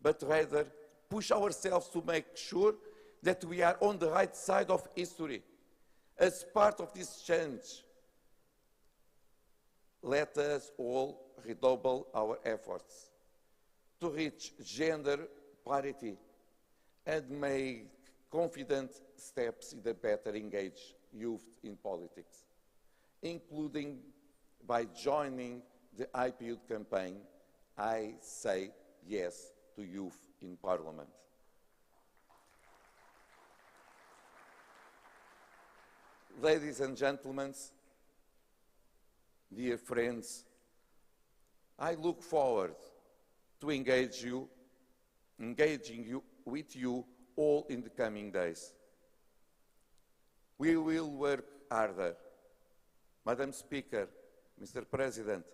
but rather push ourselves to make sure that we are on the right side of history. As part of this change, let us all redouble our efforts to reach gender parity and make confident steps in the better engaged youth in politics, including by joining the IPU campaign, I Say Yes to Youth in Parliament. Ladies and gentlemen, dear friends, I look forward to engaging with you all in the coming days. We will work harder. Madam Speaker, Mr. President,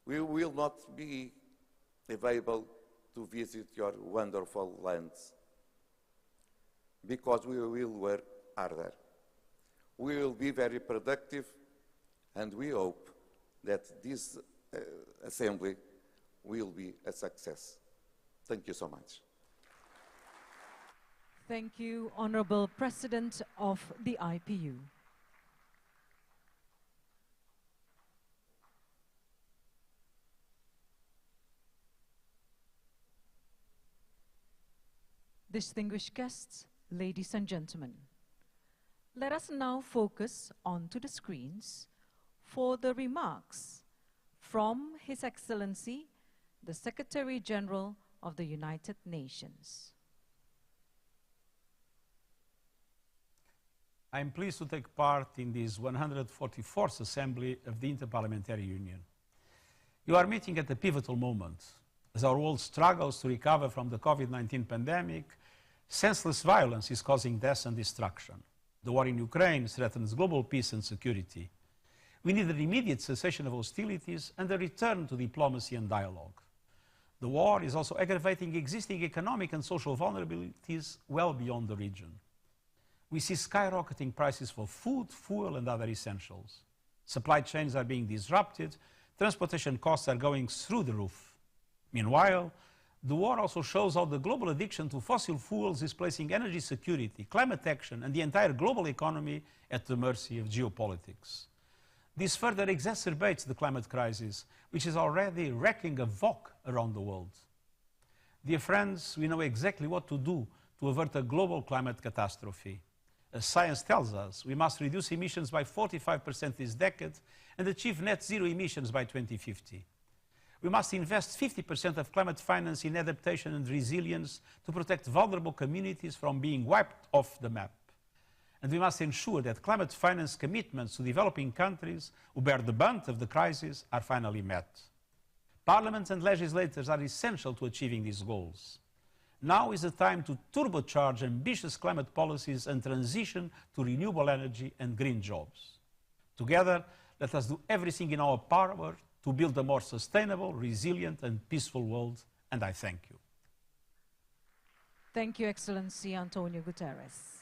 we will not be available to visit your wonderful lands because we will work harder. We will be very productive, and we hope that this assembly will be a success. Thank you so much. Thank you, Honourable President of the IPU. Distinguished guests, ladies and gentlemen, let us now focus onto the screens for the remarks from His Excellency, the Secretary General of the United Nations. I am pleased to take part in this 144th Assembly of the Inter-Parliamentary Union. You are meeting at a pivotal moment as our world struggles to recover from the COVID-19 pandemic. Senseless violence is causing death and destruction. The war in Ukraine threatens global peace and security. We need an immediate cessation of hostilities and a return to diplomacy and dialogue. The war is also aggravating existing economic and social vulnerabilities well beyond the region. We see skyrocketing prices for food, fuel, and other essentials. Supply chains are being disrupted, transportation costs are going through the roof. Meanwhile, the war also shows how the global addiction to fossil fuels is placing energy security, climate action, and the entire global economy at the mercy of geopolitics. This further exacerbates the climate crisis, which is already wreaking havoc around the world. Dear friends, we know exactly what to do to avert a global climate catastrophe. As science tells us, we must reduce emissions by 45% this decade and achieve net zero emissions by 2050. We must invest 50% of climate finance in adaptation and resilience to protect vulnerable communities from being wiped off the map. And we must ensure that climate finance commitments to developing countries who bear the brunt of the crisis are finally met. Parliaments and legislators are essential to achieving these goals. Now is the time to turbocharge ambitious climate policies and transition to renewable energy and green jobs. Together, let us do everything in our power to build a more sustainable, resilient, and peaceful world, and I thank you. Thank you, Excellency Antonio Guterres.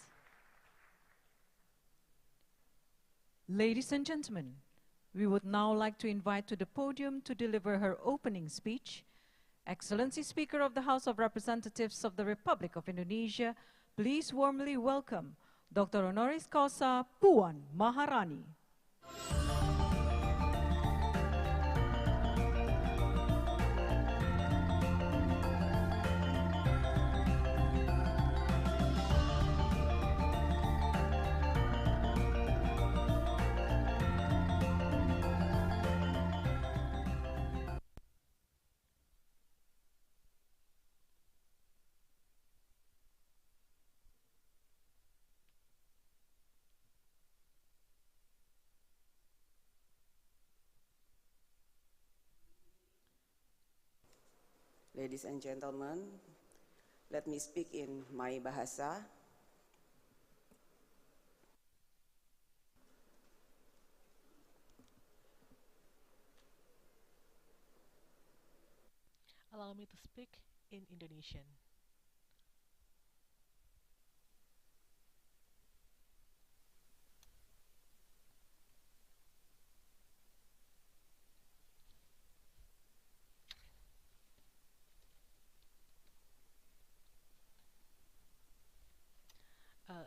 Ladies and gentlemen, we would now like to invite to the podium to deliver her opening speech, Excellency Speaker of the House of Representatives of the Republic of Indonesia. Please warmly welcome Dr. Honoris Causa Puan Maharani. Ladies and gentlemen, let me speak in my bahasa. Allow me to speak in Indonesian.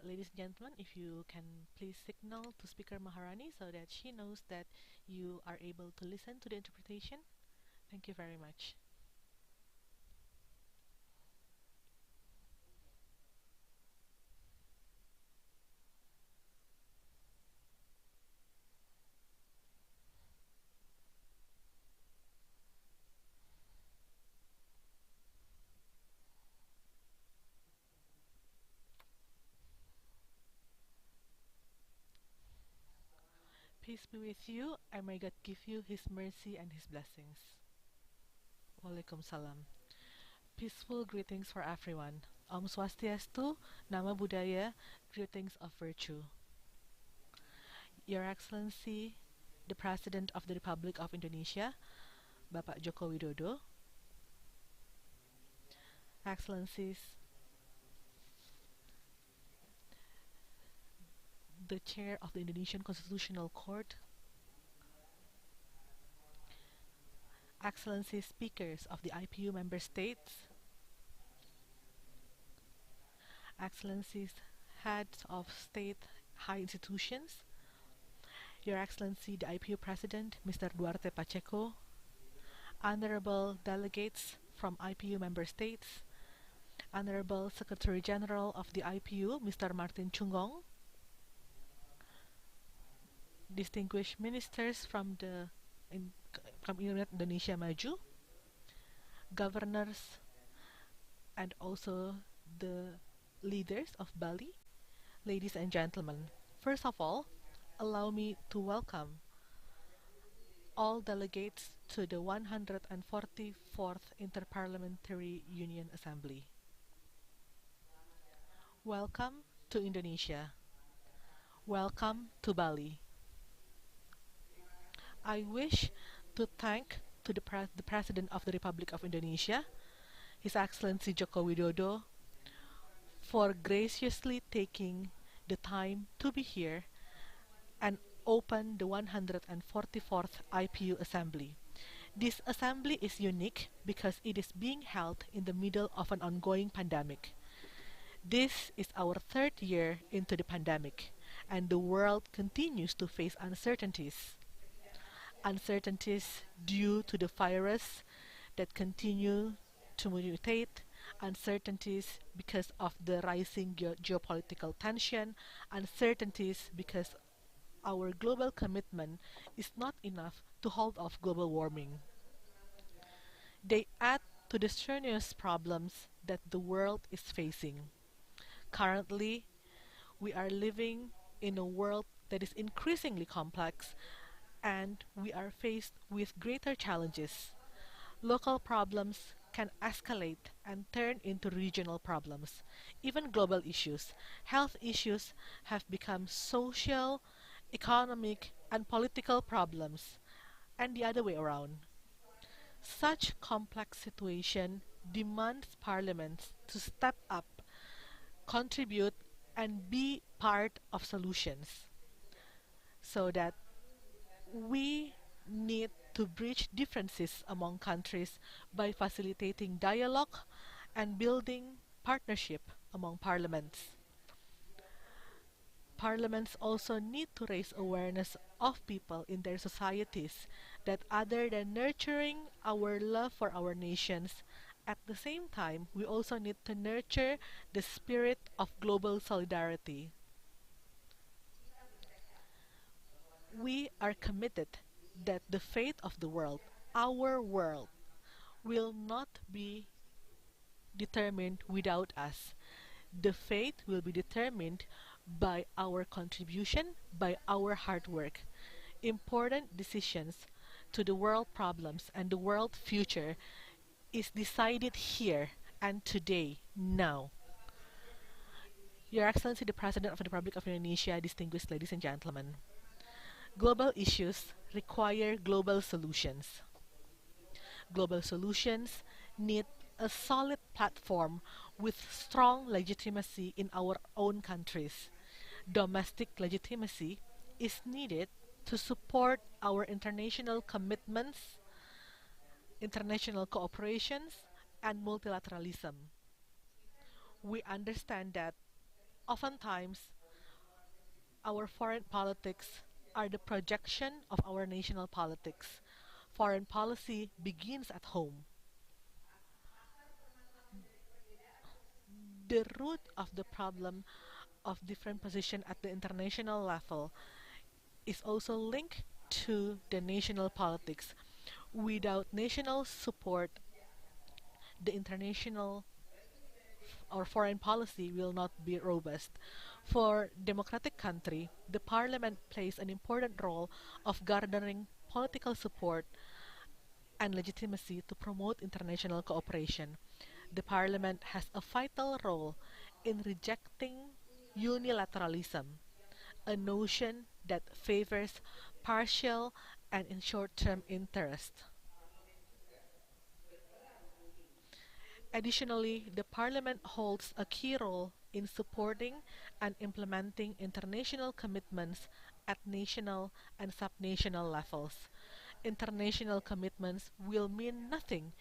Ladies and gentlemen, if you can please signal to Speaker Maharani so that she knows that you are able to listen to the interpretation. Thank you very much. Peace be with you, and may God give you His mercy and His blessings. Waalaikumsalam. Peaceful greetings for everyone. Om Swastiastu, Nama Budaya, greetings of virtue. Your Excellency, the President of the Republic of Indonesia, Bapak Joko Widodo, Excellencies, the Chair of the Indonesian Constitutional Court, Excellencies Speakers of the IPU Member States, Excellencies Heads of State High Institutions, Your Excellency the IPU President, Mr. Duarte Pacheco, Honorable Delegates from IPU Member States, Honorable Secretary General of the IPU, Mr. Martin Chungong, distinguished ministers from Indonesia Maju, governors, and also the leaders of Bali, ladies and gentlemen. First of all, allow me to welcome all delegates to the 144th Inter-Parliamentary Union Assembly. Welcome to Indonesia. Welcome to Bali. I wish to thank to the President of the Republic of Indonesia, His Excellency Joko Widodo, for graciously taking the time to be here and open the 144th IPU Assembly. This assembly is unique because it is being held in the middle of an ongoing pandemic. This is our third year into the pandemic, and the world continues to face uncertainties. Uncertainties due to the virus that continue to mutate, uncertainties because of the rising geopolitical tension, uncertainties because our global commitment is not enough to hold off global warming. They add to the strenuous problems that the world is facing. Currently, we are living in a world that is increasingly complex, and we are faced with greater challenges. Local problems can escalate and turn into regional problems. Even global issues, health issues, have become social, economic, and political problems, and the other way around. Such complex situation demands parliaments to step up, contribute, and be part of solutions, so that we need to bridge differences among countries by facilitating dialogue and building partnership among parliaments. Parliaments also need to raise awareness of people in their societies that other than nurturing our love for our nations, at the same time, we also need to nurture the spirit of global solidarity. We are committed that the fate of the world, our world, will not be determined without us. The fate will be determined by our contribution, by our hard work. Important decisions to the world problems and the world future is decided here and today, now. Your Excellency, the President of the Republic of Indonesia, distinguished ladies and gentlemen, global issues require global solutions. Global solutions need a solid platform with strong legitimacy in our own countries. Domestic legitimacy is needed to support our international commitments, international cooperations, and multilateralism. We understand that oftentimes our foreign politics are the projection of our national politics. Foreign policy begins at home. The root of the problem of different position at the international level is also linked to the national politics. Without national support, the international or foreign policy will not be robust. For democratic country, the parliament plays an important role of garnering political support and legitimacy to promote international cooperation. The parliament has a vital role in rejecting unilateralism, a notion that favors partial and in short-term interest. Additionally, the Parliament holds a key role in supporting and implementing international commitments at national and subnational levels. International commitments will mean nothing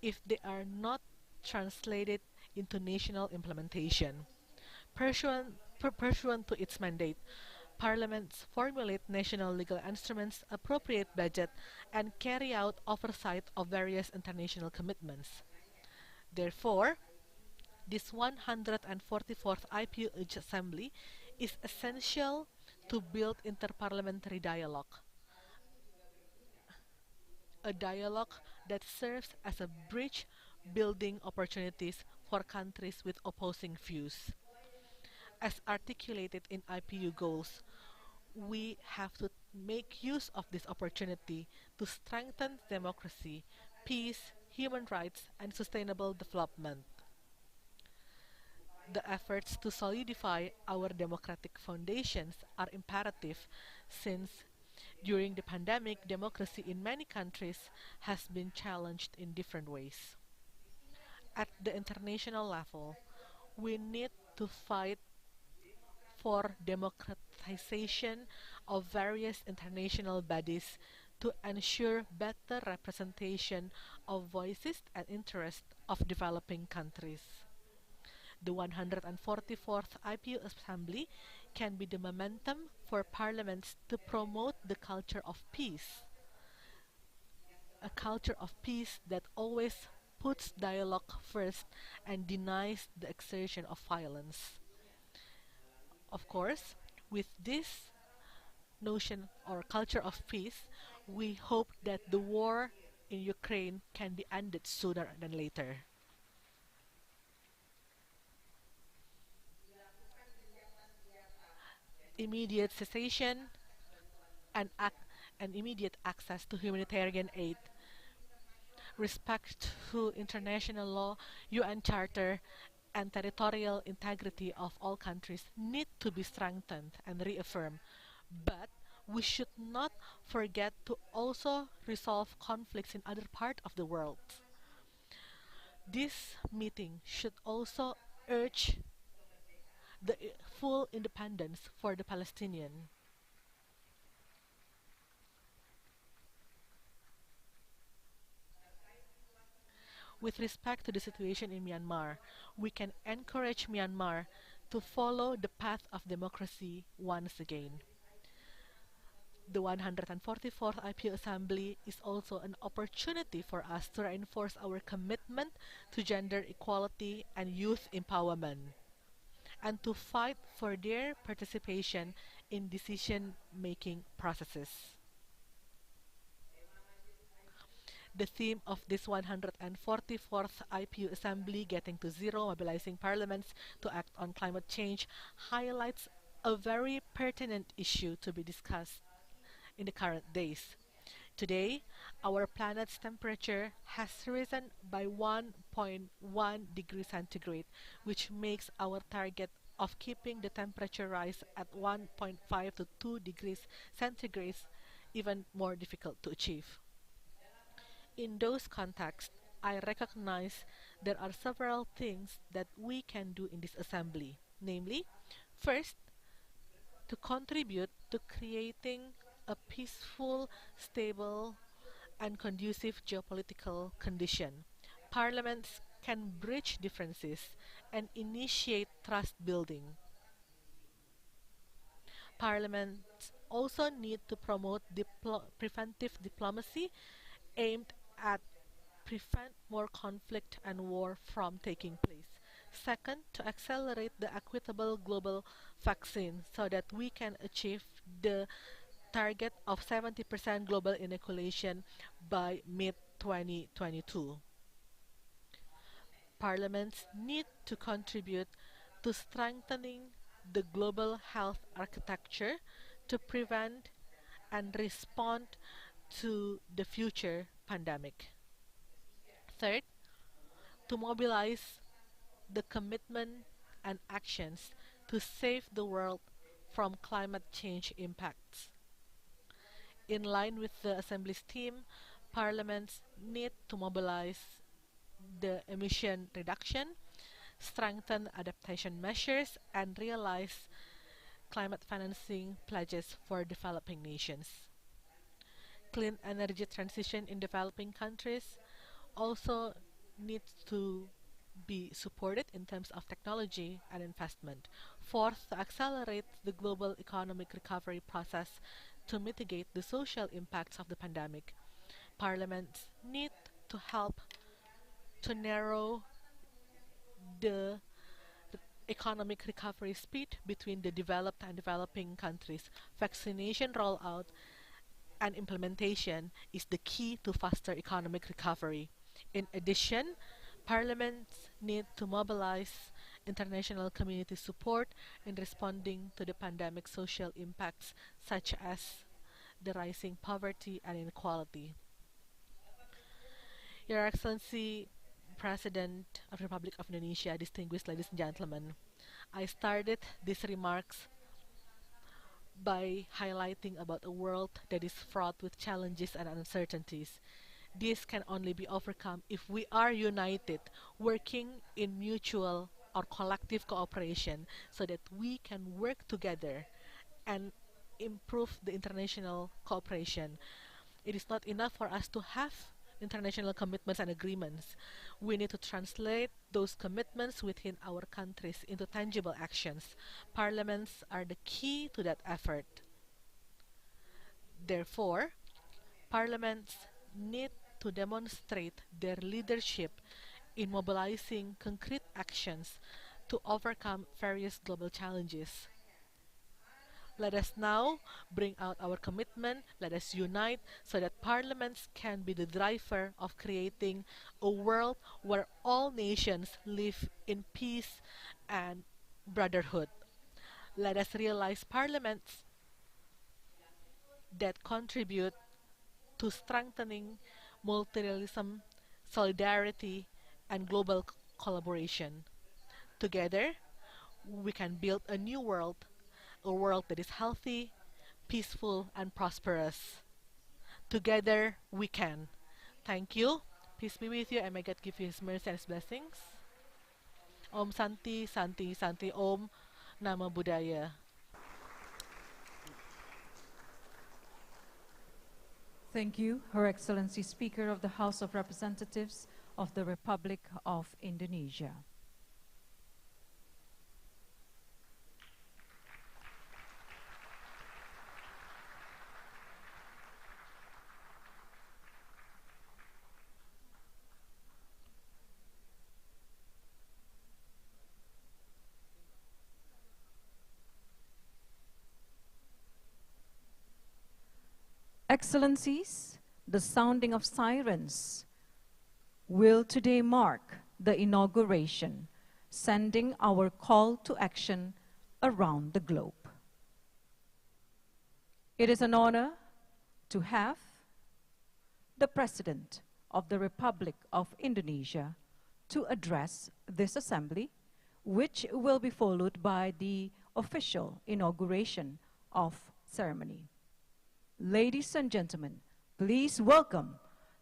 if they are not translated into national implementation. Pursuant to its mandate, Parliaments formulate national legal instruments, appropriate budget, and carry out oversight of various international commitments. Therefore, this 144th IPU Assembly is essential to build interparliamentary dialogue, a dialogue that serves as a bridge building opportunities for countries with opposing views. As articulated in IPU goals, we have to make use of this opportunity to strengthen democracy, peace, human rights, and sustainable development. The efforts to solidify our democratic foundations are imperative since during the pandemic, democracy in many countries has been challenged in different ways. At the international level, we need to fight for democratization of various international bodies to ensure better representation of voices and interests of developing countries. The 144th IPU Assembly can be the momentum for parliaments to promote the culture of peace, a culture of peace that always puts dialogue first and denies the exertion of violence. Of course, with this notion or culture of peace, we hope that the war in Ukraine can be ended sooner than later. Immediate cessation and, and immediate access to humanitarian aid, respect to international law, UN Charter, and territorial integrity of all countries need to be strengthened and reaffirmed. But we should not forget to also resolve conflicts in other parts of the world. This meeting should also urge the full independence for the Palestinian. With respect to the situation in Myanmar, we can encourage Myanmar to follow the path of democracy once again. The 144th IPU Assembly is also an opportunity for us to reinforce our commitment to gender equality and youth empowerment, and to fight for their participation in decision-making processes. The theme of this 144th IPU Assembly, Getting to Zero, Mobilizing Parliaments to Act on Climate Change, highlights a very pertinent issue to be discussed in the current days. Today, our planet's temperature has risen by 1.1 degrees centigrade, which makes our target of keeping the temperature rise at 1.5 to 2 degrees centigrade even more difficult to achieve. In those contexts, I recognize there are several things that we can do in this assembly. Namely, first, to contribute to creating a peaceful, stable, and conducive geopolitical condition. Parliaments can bridge differences and initiate trust building. Parliaments also need to promote preventive diplomacy aimed at prevent more conflict and war from taking place. Second, to accelerate the equitable global vaccine so that we can achieve the target of 70% global inoculation by mid-2022. Parliaments need to contribute to strengthening the global health architecture to prevent and respond to the future pandemic. Third, to mobilize the commitment and actions to save the world from climate change impacts. In line with the Assembly's theme, parliaments need to mobilize the emission reduction, strengthen adaptation measures, and realize climate financing pledges for developing nations. Clean energy transition in developing countries also needs to be supported in terms of technology and investment. Fourth, to accelerate the global economic recovery process to mitigate the social impacts of the pandemic. Parliaments need to help to narrow the economic recovery speed between the developed and developing countries. Vaccination rollout and implementation is the key to faster economic recovery. In addition, parliaments need to mobilize international community support in responding to the pandemic's social impacts, such as the rising poverty and inequality. Your Excellency, President of the Republic of Indonesia, distinguished ladies and gentlemen, I started these remarks by highlighting about a world that is fraught with challenges and uncertainties. This can only be overcome if we are united, working in mutual or collective cooperation so that we can work together and improve the international cooperation. It is not enough for us to have international commitments and agreements. We need to translate those commitments within our countries into tangible actions. Parliaments are the key to that effort. Therefore, parliaments need to demonstrate their leadership in mobilizing concrete actions to overcome various global challenges. Let us now bring out our commitment. Let us unite so that parliaments can be the driver of creating a world where all nations live in peace and brotherhood. Let us realize parliaments that contribute to strengthening multilateralism, solidarity, and global collaboration. Together, we can build a new world, a world that is healthy, peaceful, and prosperous. Together, we can. Thank you. Peace be with you, and may God give you His mercy and His blessings. Om Santi, Santi, Santi, Om Namo Buddhaya. Thank you, Her Excellency Speaker of the House of Representatives of the Republic of Indonesia. Excellencies, the sounding of sirens will today mark the inauguration, sending our call to action around the globe. It is an honor to have the President of the Republic of Indonesia to address this assembly, which will be followed by the official inauguration of ceremony. Ladies and gentlemen, please welcome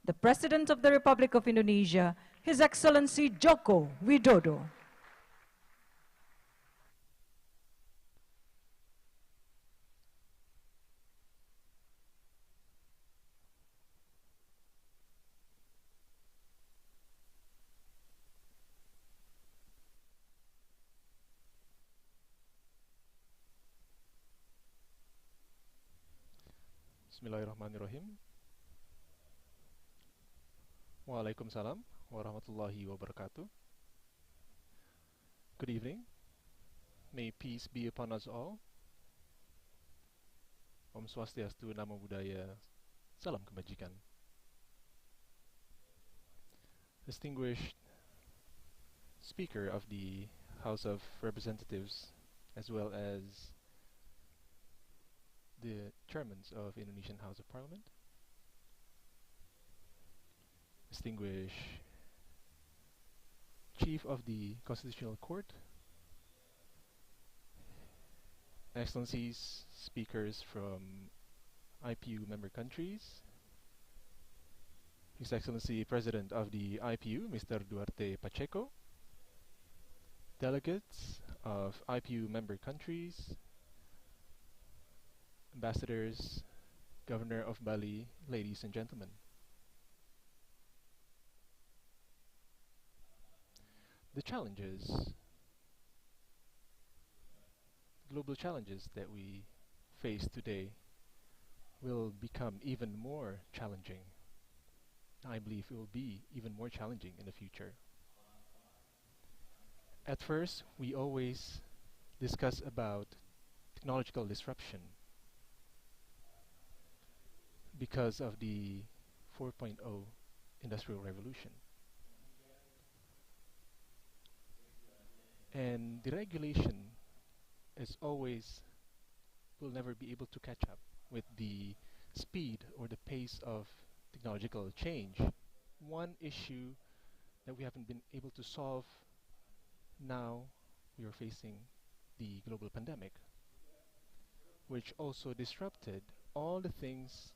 the President of the Republic of Indonesia, His Excellency Joko Widodo. Bismillahirrahmanirrahim. Waalaikumsalam warahmatullahi wabarakatuh. Good evening. May peace be upon us all. Om Swastiastu, Namo Buddhaya, Salam Kebajikan. Distinguished Speaker of the House of Representatives, as well as the Chairmen of Indonesian House of Parliament, distinguished Chief of the Constitutional Court, Excellencies, speakers from IPU member countries, His Excellency President of the IPU, Mr. Duarte Pacheco, delegates of IPU member countries, ambassadors, Governor of Bali, ladies and gentlemen. The challenges, global challenges that we face today will become even more challenging. I believe it will be even more challenging in the future. At first, we always discuss about technological disruption because of the 4.0 Industrial Revolution. And the regulation is always will never be able to catch up with the speed or the pace of technological change. One issue that we haven't been able to solve. Now we are facing the global pandemic, which also disrupted all the things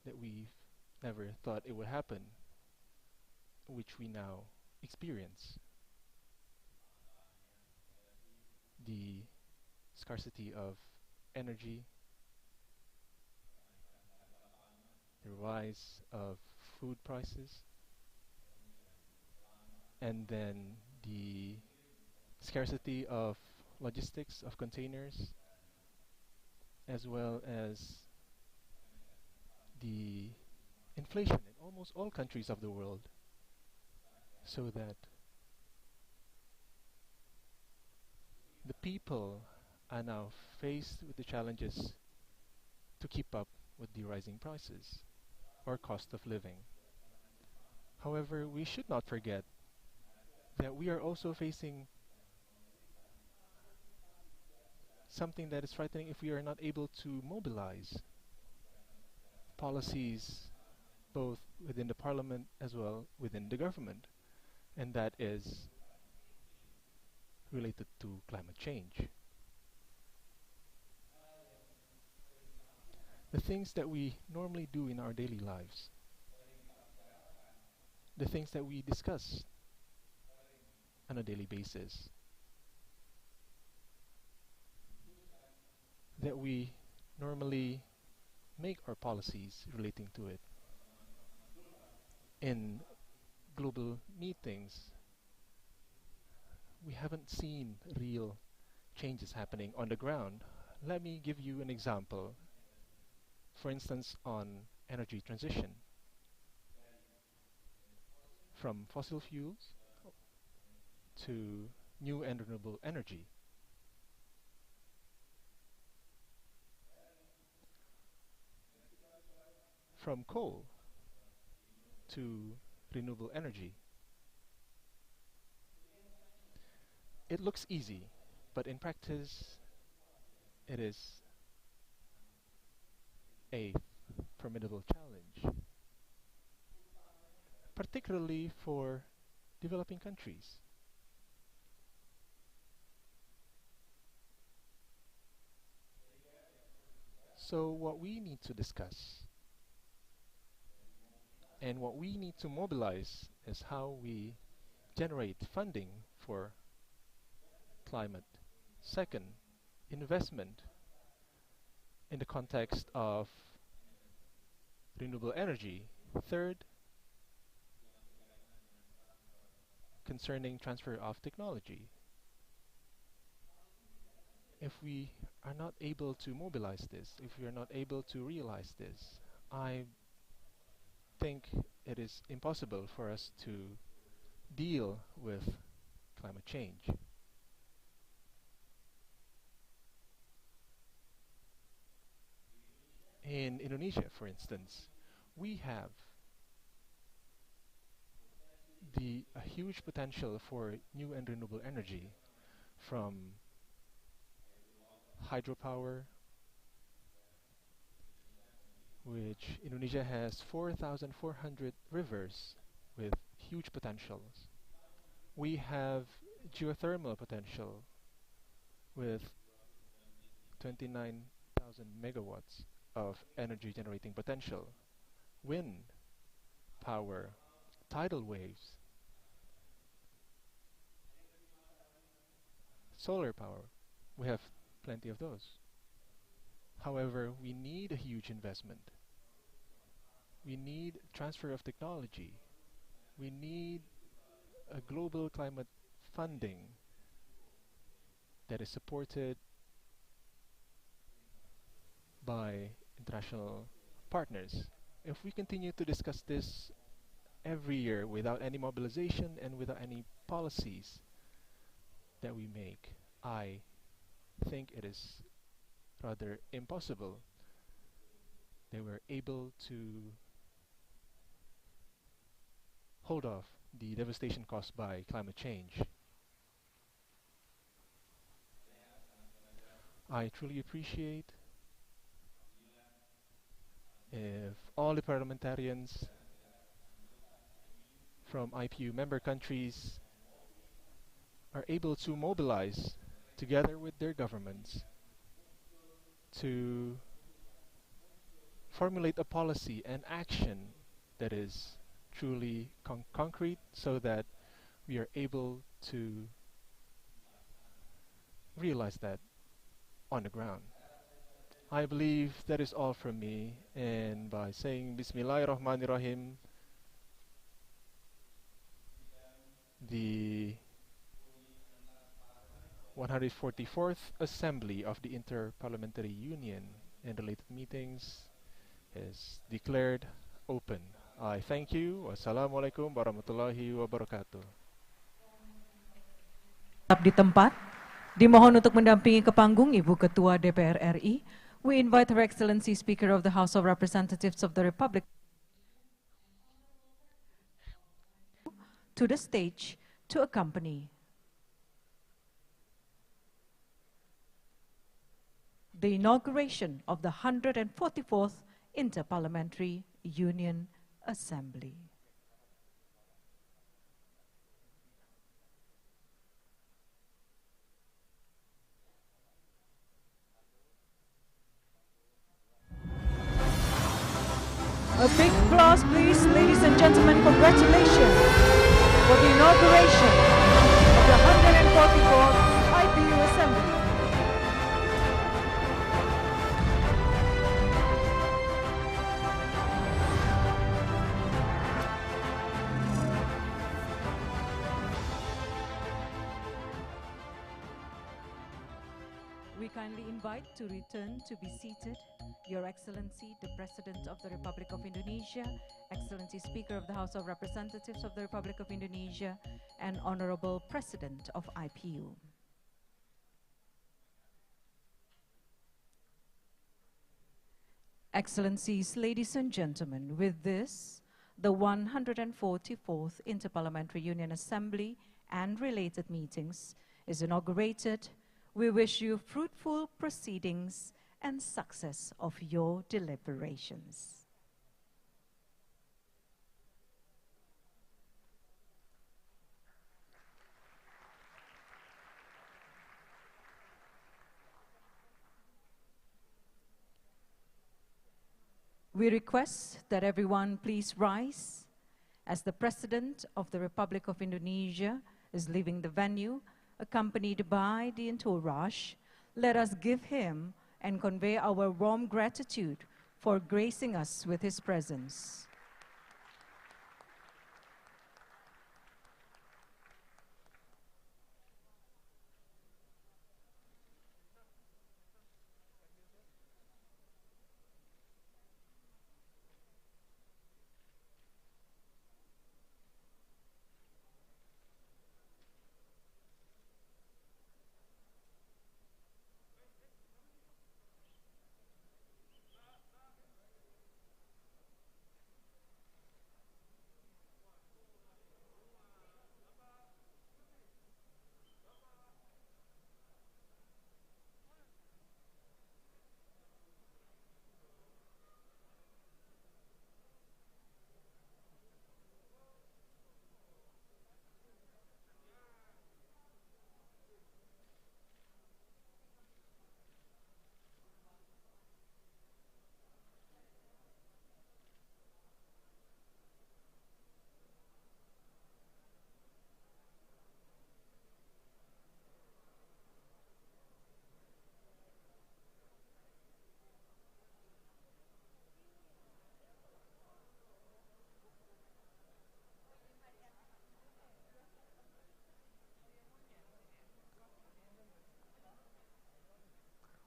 that we've never thought it would happen, which we now experience. The scarcity of energy, the rise of food prices, and then the scarcity of logistics of containers, as well as the inflation in almost all countries of the world, so that the people are now faced with the challenges to keep up with the rising prices or cost of living. However, we should not forget that we are also facing something that is frightening if we are not able to mobilize policies both within the parliament as well within the government, and that is related to climate change. The things that we normally do in our daily lives, the things that we discuss on a daily basis, that we normally make our policies relating to it. In global meetings, we haven't seen real changes happening on the ground. Let me give you an example. For instance, on energy transition, from fossil fuels to new and renewable energy. From coal to renewable energy. It looks easy, but in practice, it is a formidable challenge, particularly for developing countries. So what we need to discuss and what we need to mobilize is how we generate funding for climate. Second, investment in the context of renewable energy. Third, concerning transfer of technology. If we are not able to mobilize this, if we are not able to realize this, I think it is impossible for us to deal with climate change. In Indonesia, for instance, we have a huge potential for new and renewable energy, from hydropower, which Indonesia has 4,400 rivers with huge potentials. We have geothermal potential with 29,000 megawatts of energy generating potential, wind power, tidal waves, solar power. We have plenty of those. However, we need a huge investment. We need transfer of technology. We need a global climate funding that is supported by international partners. If we continue to discuss this every year without any mobilization and without any policies that we make, I think it is rather impossible that we're able to hold off the devastation caused by climate change. I truly appreciate if all the parliamentarians from IPU member countries are able to mobilize together with their governments to formulate a policy and action that is truly concrete, so that we are able to realize that on the ground. I believe that is all from me, and by saying Bismillahirrahmanirrahim, the 144th Assembly of the Inter-Parliamentary Union and related meetings is declared open. I thank you. Wassalamualaikum warahmatullahi wabarakatuh. Tetap di tempat, dimohon untuk mendampingi ke panggung Ibu Ketua DPR RI. We invite Her Excellency Speaker of the House of Representatives of the Republic to the stage to accompany the inauguration of the 144th Inter-Parliamentary Union Assembly. A big applause, please, ladies and gentlemen. Congratulations for the inauguration of the 144th IPU Assembly. We kindly invite to return to be seated Your Excellency, the President of the Republic of Indonesia, Excellency Speaker of the House of Representatives of the Republic of Indonesia, and Honorable President of IPU. Excellencies, ladies and gentlemen, with this, the 144th Inter-Parliamentary Union Assembly and related meetings is inaugurated. We wish you fruitful proceedings and success of your deliberations. We request that everyone please rise as the President of the Republic of Indonesia is leaving the venue, accompanied by the entourage. Let us give him and convey our warm gratitude for gracing us with his presence.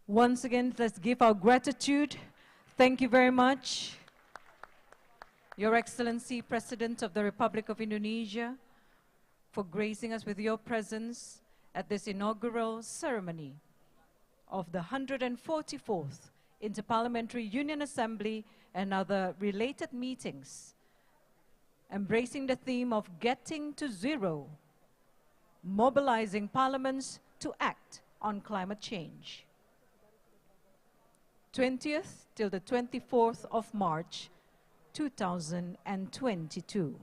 Once again, let's give our gratitude. Thank you very much, Your Excellency, President of the Republic of Indonesia, for gracing us with your presence at this inaugural ceremony of the 144th Inter-Parliamentary Union Assembly and other related meetings, embracing the theme of getting to zero, mobilizing parliaments to act on climate change. 20th till the 24th of March, 2022.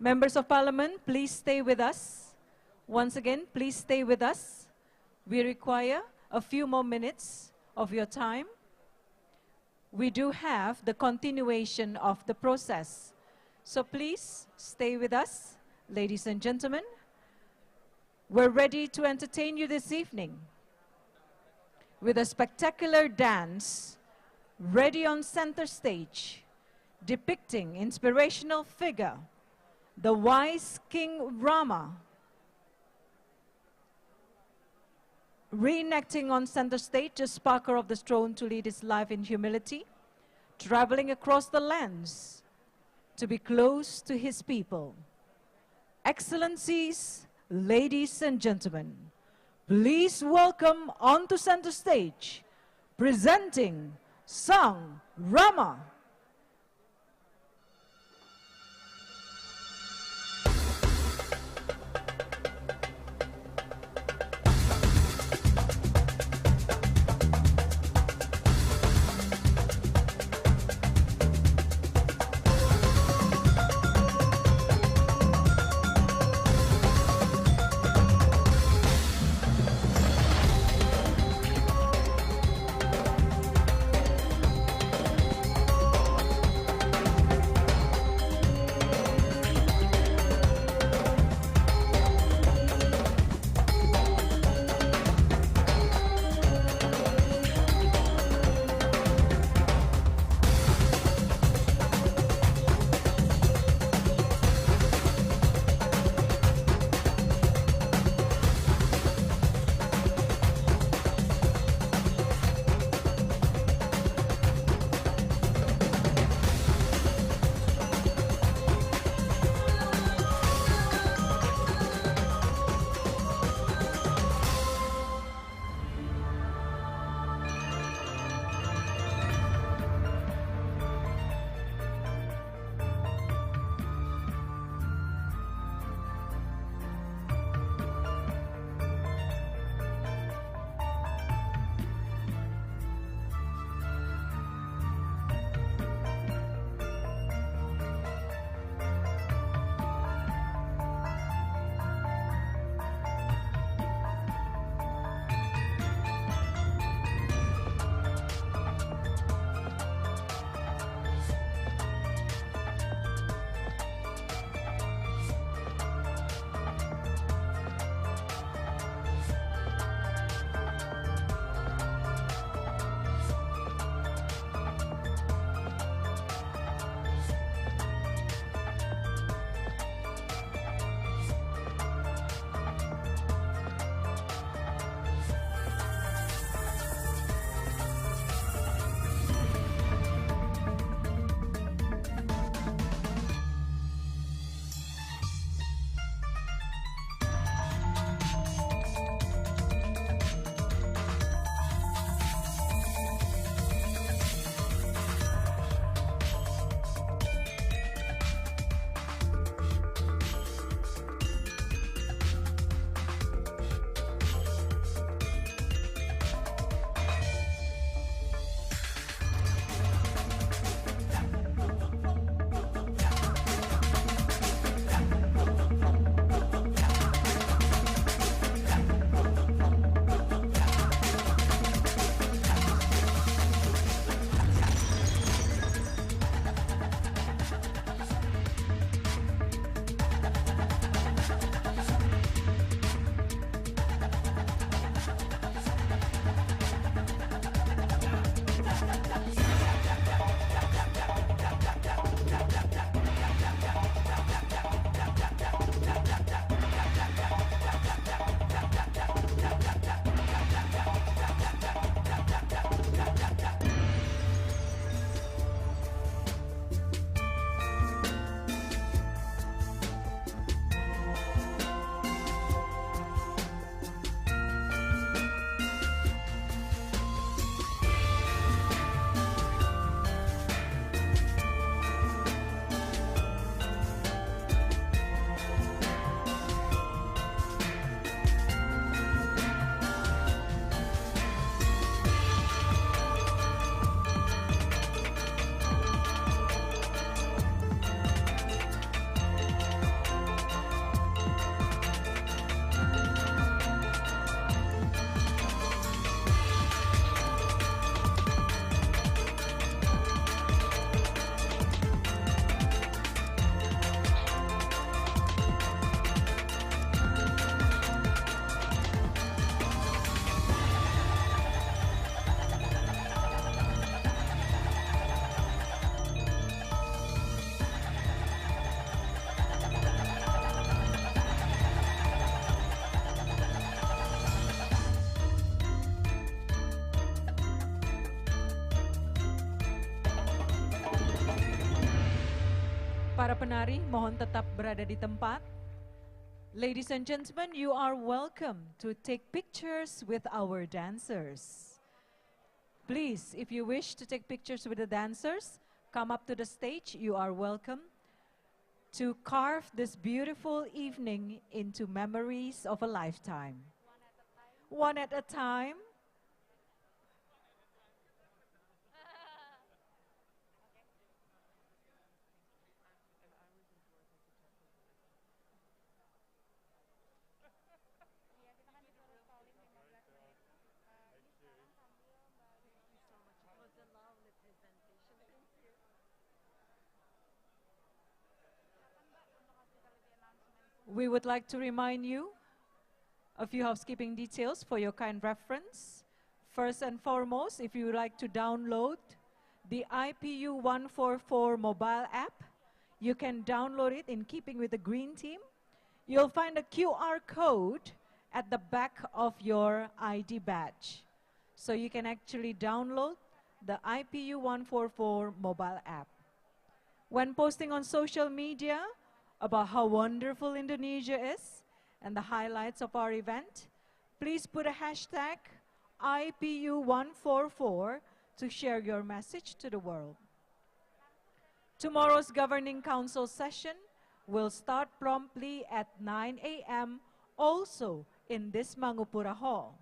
Members of Parliament, please stay with us. Once again, please stay with us. We require a few more minutes of your time. We do have the continuation of the process. So please stay with us, ladies and gentlemen. We're ready to entertain you this evening with a spectacular dance ready on center stage, depicting inspirational figure, the wise King Rama, reenacting on center stage the sparker of the throne to lead his life in humility, traveling across the lands to be close to his people. Excellencies, ladies and gentlemen, please welcome onto center stage, presenting Sang Rama. Para penari, mohon tetap berada di tempat. Ladies and gentlemen, you are welcome to take pictures with our dancers. Please, if you wish to take pictures with the dancers, come up to the stage. You are welcome to carve this beautiful evening into memories of a lifetime. One at a time. We would like to remind you a few housekeeping details for your kind reference. First and foremost, if you would like to download the IPU 144 mobile app, you can download it in keeping with the green team. You'll find a QR code at the back of your ID badge. So you can actually download the IPU 144 mobile app. When posting on social media about how wonderful Indonesia is and the highlights of our event, please put a hashtag IPU144 to share your message to the world. Tomorrow's Governing Council session will start promptly at 9 a.m. also in this Mangupura Hall.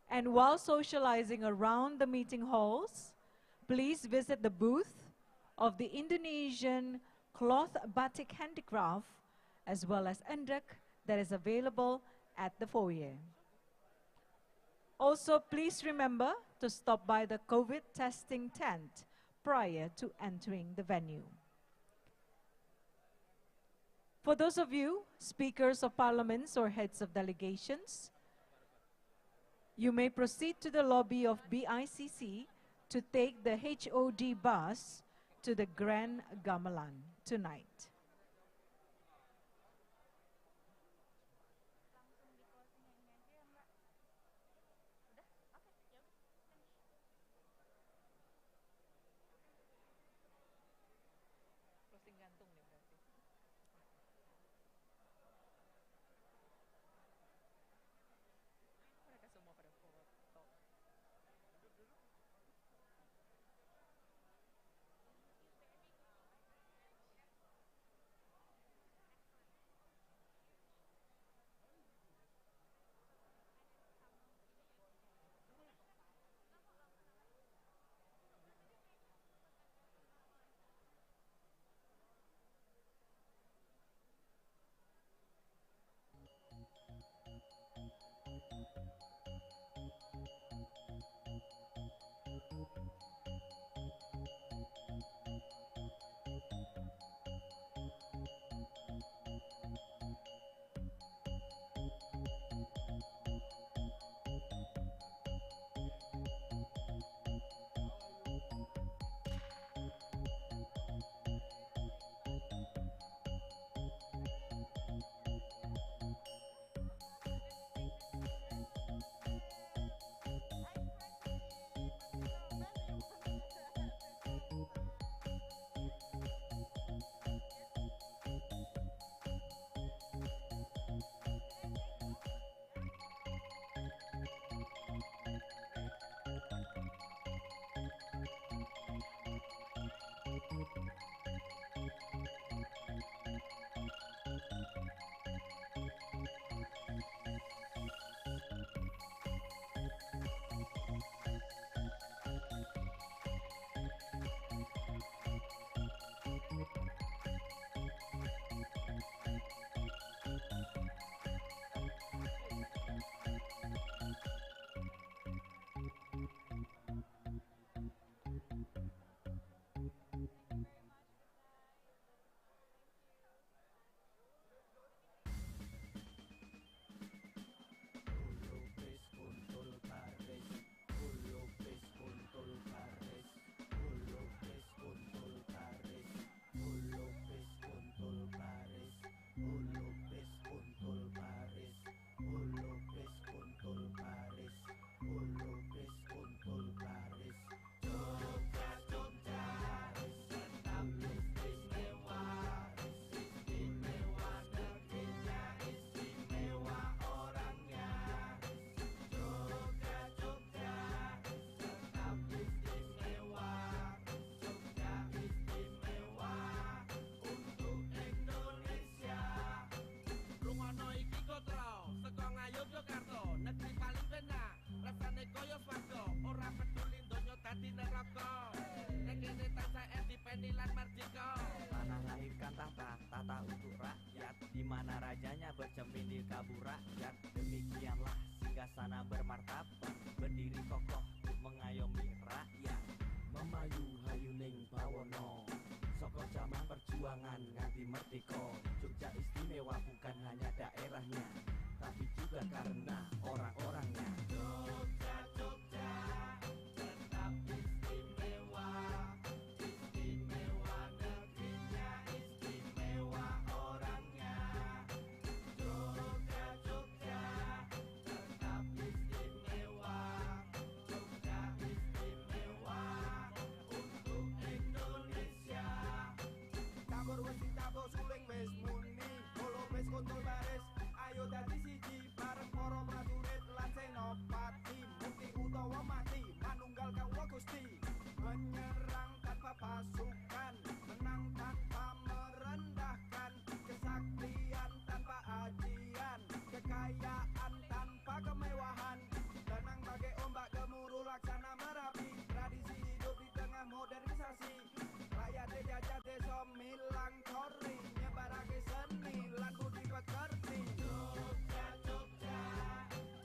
And while socializing around the meeting halls, please visit the booth of the Indonesian cloth batik handicraft as well as endek that is available at the foyer. Also, please remember to stop by the COVID testing tent prior to entering the venue. For those of you, speakers of parliaments or heads of delegations, you may proceed to the lobby of BICC to take the HOD bus to the Grand Gamelan tonight. wajahnya bercermin di kabur rakyat. Demikianlah singgasana bermartabat, berdiri kokoh mengayomi rakyat. Memayu hayuning bawono, soko zaman perjuangan nganti merdeka. Jogja istimewa bukan hanya daerahnya, tapi juga karena orang-orangnya. Jogja, Jogja, tetap istimewa. Istimewa negerinya, istimewa orangnya. Jogja, Jogja, tetap istimewa. Jogja istimewa untuk Indonesia. Tabur wis tabur suling wis muni, bolo wis kontrol baris. Ayo dadi siji bareng para prajurit lan senopati, mukti utawa mati manunggal kawula Gusti. Menyerang tanpa pasukan, menang tanpa merendahkan, kesaktian tanpa ajian, kekayaan tanpa kemewahan, tenang bagai ombak gemuruh laksana Merapi, tradisi hidup di tengah modernisasi. Rakyat dijajah desa milang tori, nyebarake seni lan budi pekerti. Jogja, Jogja,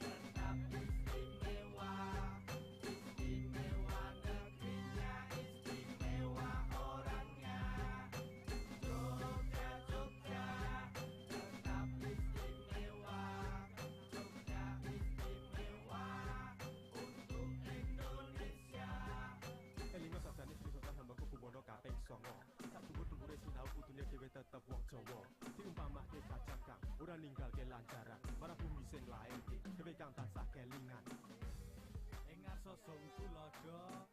tetap istimewa. Istimewa negerinya, istimewa orangnya. Jogja, Jogja, tetap istimewa. Jogja istimewa untuk Indonesia. Elingo sabdane Sri Sultan Hamengkubuwono Bono kaping 9. Sak dhuwur-dhuwure sinau kudune dhewe tetep wong Jawa. Diumpamake kacang kang ora ninggalke lancaran, marang bumi sing lairke dhewe kang tansah kelingan. Ing ngarsa sung tulodo